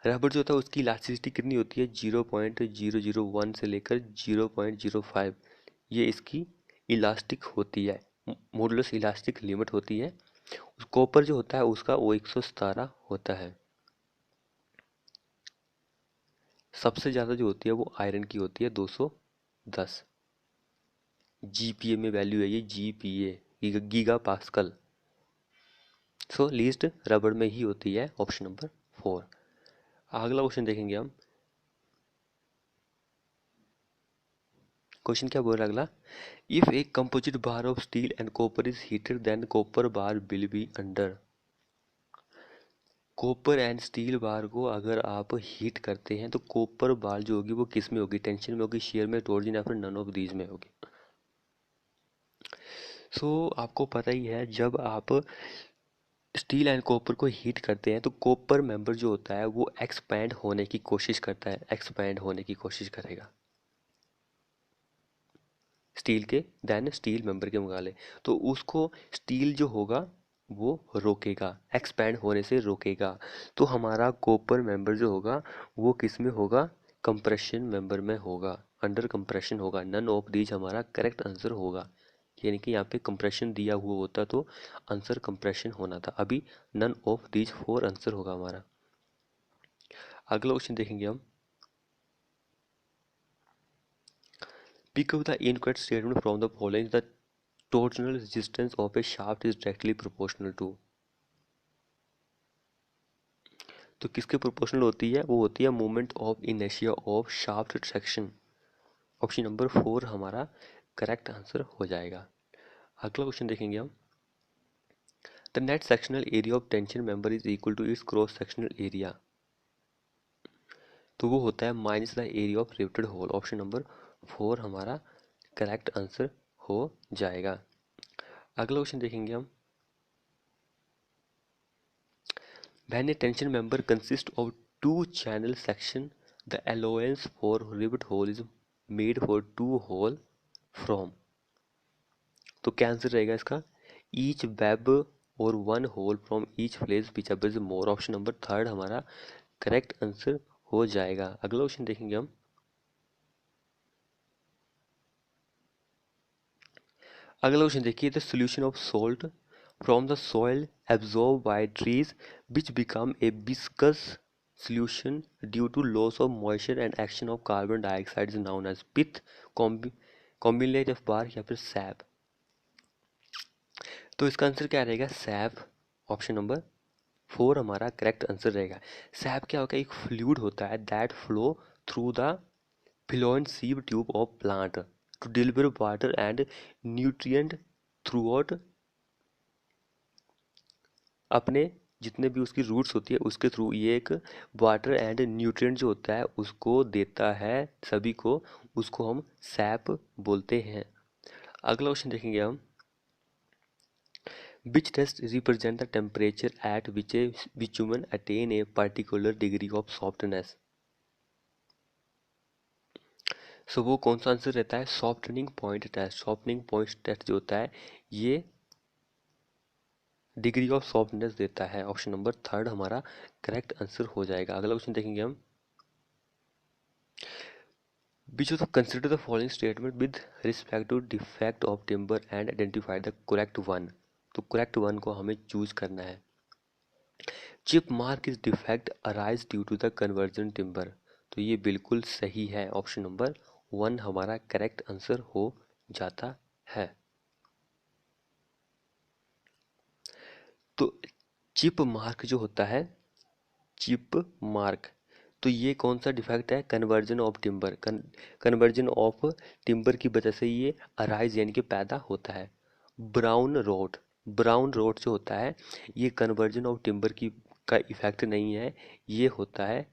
रबड़ जो होता है उसकी इलास्टिसिटी कितनी होती है 0.001 से लेकर 0.05। ये इसकी इलास्टिक होती है। मॉडुलस इलास्टिक लिमिट होती है। कॉपर जो होता है उसका वो 117 होता है। सबसे ज़्यादा जो होती है वो आयरन की होती है 210। जीपीए में वैल्यू है ये, जीपीए गीगा पास्कल। सो लीस्ट रबड़ में ही होती है, ऑप्शन नंबर 4। अगला क्वेश्चन देखेंगे हम। क्वेश्चन क्या बोल रहा है अगला, if a composite bar of steel and copper is heated than copper bar will be under. Copper and steel bar को अगर आप हीट करते हैं तो कॉपर बार जो होगी वो किस में होगी, टेंशन में होगी, शेयर में, टॉर्जन या फिर नन ऑफ दीज में होगी। सो आपको पता ही है जब आप स्टील एंड कॉपर को हीट करते हैं तो कॉपर मेंबर जो होता है वो एक्सपैंड होने की कोशिश करता है, एक्सपैंड होने की कोशिश करेगा स्टील के, देन स्टील मेंबर के मुकाबले। तो उसको स्टील जो होगा वो रोकेगा, एक्सपैंड होने से रोकेगा। तो हमारा कॉपर मेंबर जो होगा वो किस में होगा, कंप्रेशन मेंबर में होगा, अंडर कंप्रेशन होगा। नन ऑफ दीज हमारा करेक्ट आंसर होगा। यानी कि यहाँ पे कंप्रेशन दिया हुआ होता तो आंसर कंप्रेशन होना था, अभी नन ऑफ दीज 4 आंसर होगा हमारा। अगला क्वेश्चन देखेंगे हम। Pick up the incorrect statement from the following. The torsional resistance of a shaft is directly proportional to। तो किसके प्रोपोर्शनल होती है, वो होती है moment of inertia of shaft section. Option number 4 हमारा करेक्ट आंसर हो जाएगा। अगला क्वेश्चन देखेंगे हम। The net sectional area of tension member is equal to its cross sectional area. तो वो होता है minus the area of riveted hole. Option number 4 हमारा करेक्ट आंसर हो जाएगा। अगला क्वेश्चन देखेंगे हम। When a tension member consists of two channel section, the allowance for rivet hole is made for two hole from। तो क्या answer रहेगा इसका, ईच वेब और one hole from each place whichever is more। Option number 3 हमारा correct answer हो जाएगा। अगला question देखेंगे हम। अगला क्वेश्चन देखिए, the solution of salt from the soil absorb by trees which become a viscous solution due to loss of moisture and action of carbon dioxide is known as pith, combination of bark या फिर SAP. तो इसका answer क्या रहेगा, SAP. Option number 4 हमारा correct answer रहेगा। SAP क्या होगा, एक फ्लूइड होता है that flow through the phloem sieve tube of plant to deliver water and nutrient throughout। अपने जितने भी उसकी रूट्स होती है उसके थ्रू ये एक वाटर एंड न्यूट्रिएंट जो होता है उसको देता है सभी को, उसको हम सैप बोलते हैं। अगला क्वेश्चन देखेंगे हम। Which test represent the temperature at which a bitumen attain a particular degree of softness. So वो कौन सा आंसर रहता है, softening point test. Softening point test जो होता है ये डिग्री ऑफ सॉफ्टनेस देता है। ऑप्शन नंबर 3 हमारा करेक्ट आंसर हो जाएगा। अगला क्वेश्चन देखेंगे हम। Which of the consider the following statement with respect to defect of timber and identify the correct one। तो करेक्ट वन को हमें चूज करना है। Chip mark is defect arise due to the conversion timber. तो ये बिल्कुल सही है, ऑप्शन नंबर 1 हमारा करेक्ट आंसर हो जाता है। तो चिप मार्क जो होता है, चिप मार्क, तो ये कौन सा डिफेक्ट है, conversion of timber. Conversion of timber की वजह से ये अराइज यानी कि पैदा होता है। ब्राउन रोट, ब्राउन रोट जो होता है ये कन्वर्जन ऑफ टिम्बर की का इफेक्ट नहीं है, ये होता है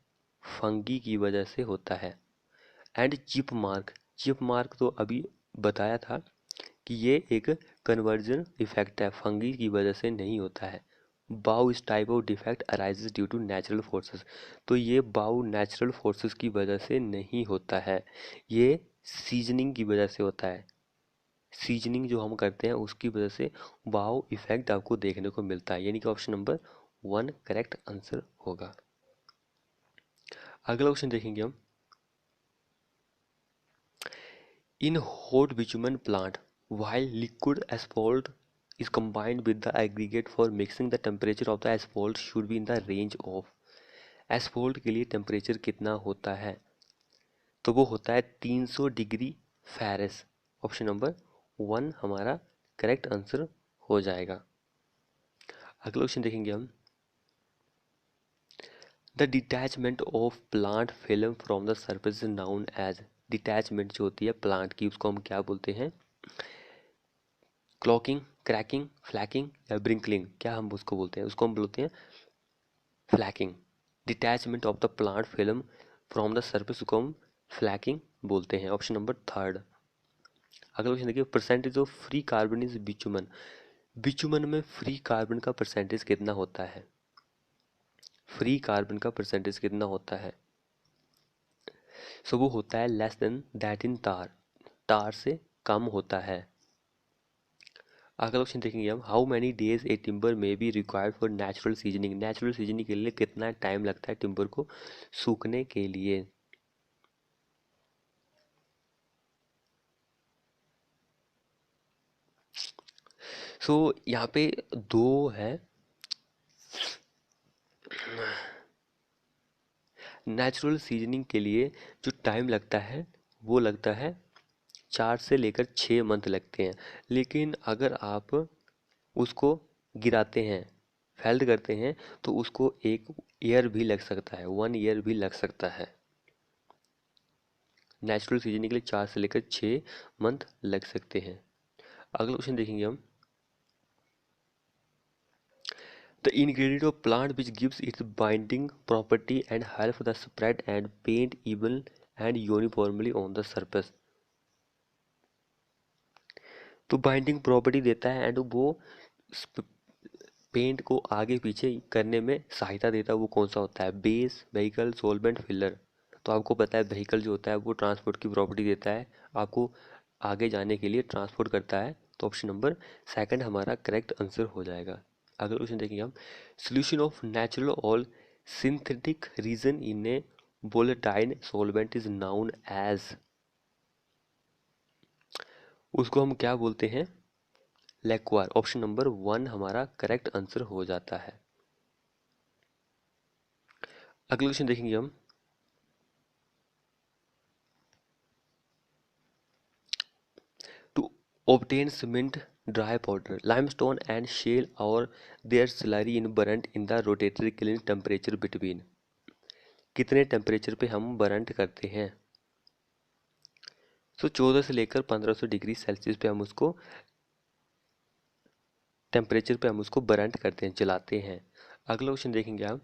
फंगी की वजह से होता है। And chip mark, chip mark तो अभी बताया था कि ये एक कन्वर्जन इफेक्ट है, फंगी की वजह से नहीं होता है। Bow is type of defect arises due to natural forces. तो ये बाउ नेचुरल फोर्सेस की वजह से नहीं होता है, ये सीजनिंग की वजह से होता है। सीजनिंग जो हम करते हैं उसकी वजह से बाउ इफेक्ट आपको देखने को मिलता है, यानी कि ऑप्शन नंबर 1 करेक्ट आंसर होगा। अगला क्वेश्चन देखेंगे हम। In hot bitumen plant While liquid asphalt is combined with the aggregate for mixing, the temperature of the asphalt should be in the range of। asphalt के लिए temperature कितना होता है? तो वो होता है 300 डिग्री फ़ारेनहाइट। ऑप्शन नंबर 1 हमारा करेक्ट आंसर हो जाएगा। अगला क्वेश्चन देखेंगे हम। The detachment of plant film from the surface is known as. Detachment जो होती है प्लांट की उसको हम क्या बोलते हैं? क्लॉकिंग, क्रैकिंग, फ्लैकिंग या ब्रिंकलिंग, क्या हम उसको बोलते हैं? उसको हम बोलते हैं flaking. Detachment of the plant film from the surface को हम फ्लैकिंग बोलते हैं। Option number 3। अगला क्वेश्चन देखिए, percentage of free carbon is bitumen. Bitumen में फ्री कार्बन का परसेंटेज कितना होता है? फ्री कार्बन का परसेंटेज कितना होता है? सो वो होता है less than that in tar. Tar से कम होता है। अगला क्वेश्चन देखेंगे हम। How many days a timber में be required for natural seasoning. Natural seasoning के लिए कितना टाइम लगता है टिम्बर को सूखने के लिए? सो यहाँ पे दो है। नेचुरल सीजनिंग के लिए जो टाइम लगता है वो लगता है 4 से लेकर 6 मंथ लगते हैं। लेकिन अगर आप उसको गिराते हैं, फेल्ड करते हैं, तो उसको 1 ईयर भी लग सकता है, 1 ईयर भी लग सकता है। नेचुरल सीजनिंग के लिए 4 से लेकर 6 मंथ लग सकते हैं। अगला क्वेश्चन देखेंगे हम। The ingredient of plant which gives its binding property and help the spread and paint even and uniformly on the surface। तो बाइंडिंग प्रॉपर्टी देता है एंड वो पेंट को आगे पीछे करने में सहायता देता है, वो कौन सा होता है? Base, vehicle, solvent, filler. तो आपको पता है व्हीकल जो होता है वो ट्रांसपोर्ट की प्रॉपर्टी देता है, आपको आगे जाने के लिए ट्रांसपोर्ट करता है। तो ऑप्शन नंबर 2 हमारा करेक्ट आंसर हो जाएगा। अगला क्वेश्चन देखेंगे हम। सोल्यूशन ऑफ नेचुरल और synthetic resin in a volatile solvent is known as. उसको हम क्या बोलते हैं? लिक्वार। ऑप्शन नंबर 1 हमारा करेक्ट आंसर हो जाता है। अगला क्वेश्चन देखेंगे हम। To obtain cement dry powder limestone and shale or their slurry in burnt in the rotatory kiln temperature between। कितने टेम्परेचर पे हम बर्नट करते हैं? तो 14 से लेकर 1500 डिग्री सेल्सियस पे हम उसको टेम्परेचर पे हम उसको बर्नट करते हैं, जलाते हैं। अगला क्वेश्चन देखेंगे आप।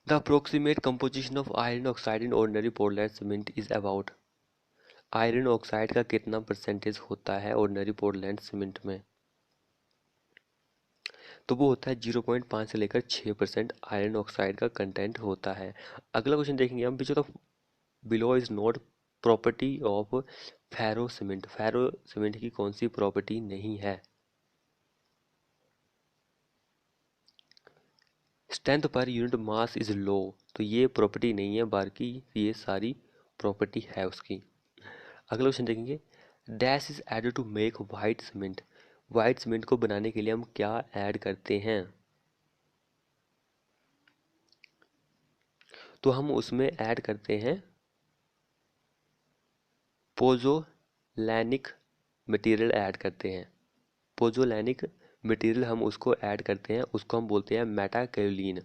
The approximate composition of iron oxide in ordinary Portland cement is about. Iron oxide का कितना परसेंटेज होता है ऑर्डिनरी पोर्टलैंड सीमेंट में? तो वो होता है 0.5 से लेकर 6% आयरन ऑक्साइड का कंटेंट होता है। अगला क्वेश्चन देखेंगे हम। Which of below is not property of ferro cement. Ferro cement की कौन सी प्रॉपर्टी नहीं है? Strength per unit mass is low. तो ये प्रॉपर्टी नहीं है, बाकी ये सारी प्रॉपर्टी है उसकी। अगला क्वेश्चन देखेंगे। Dash is added to make white cement. White cement को बनाने के लिए हम क्या ऐड करते हैं? तो हम उसमें ऐड करते हैं पोजोलैनिक मटेरियल ऐड करते हैं। पोजोलैनिक मटेरियल हम उसको ऐड करते हैं, उसको हम बोलते हैं मेटाकाओलिन।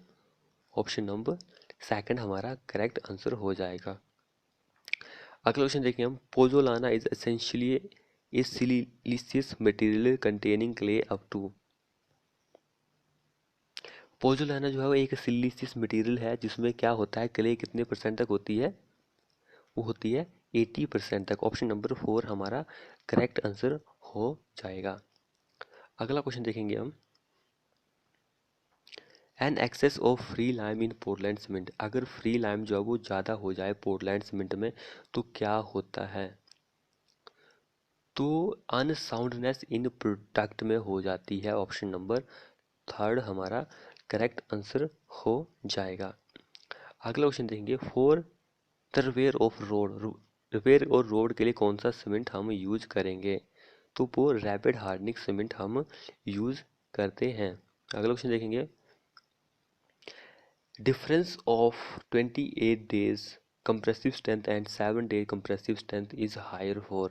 ऑप्शन नंबर 2 हमारा करेक्ट आंसर हो जाएगा। अगला क्वेश्चन देखिए हम। Pozzolana is essentially a siliceous material containing clay up to. Pozzolana जो है वो एक सिलिशियस मटेरियल है जिसमें क्या होता है, क्ले कितने परसेंट तक होती है? वो होती है 80% तक। ऑप्शन नंबर 4 हमारा करेक्ट आंसर हो जाएगा। अगला क्वेश्चन देखेंगे हम। An excess of free lime in Portland cement. अगर फ्री लाइम जो है वो ज़्यादा हो जाए पोर्टलैंड सीमेंट में तो क्या होता है? तो अनसाउंडनेस इन प्रोडक्ट में हो जाती है। ऑप्शन नंबर 3 हमारा करेक्ट आंसर हो जाएगा। अगला क्वेश्चन देखेंगे। For the repair of road. Repair और रोड के लिए कौन सा सीमेंट हम यूज करेंगे? तो वो रैपिड हार्डनिंग सीमेंट हम यूज करते हैं। अगला क्वेश्चन देखेंगे, difference of 28 days compressive strength and 7-day compressive strength is higher for?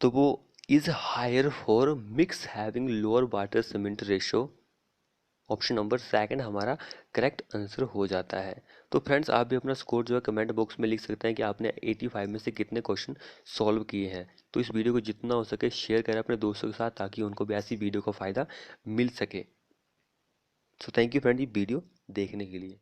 तो वो is higher for mix having lower water cement ratio। Option number second हमारा करेक्ट आंसर हो जाता है। तो फ्रेंड्स आप भी अपना स्कोर जो है कमेंट बॉक्स में लिख सकते हैं कि आपने 85 में से कितने क्वेश्चन सॉल्व किए हैं। तो इस वीडियो को जितना हो सके शेयर करें अपने दोस्तों के साथ ताकि उनको भी ऐसी वीडियो का फ़ायदा मिल सके। सो थैंक यू फ्रेंड ये वीडियो देखने के लिए।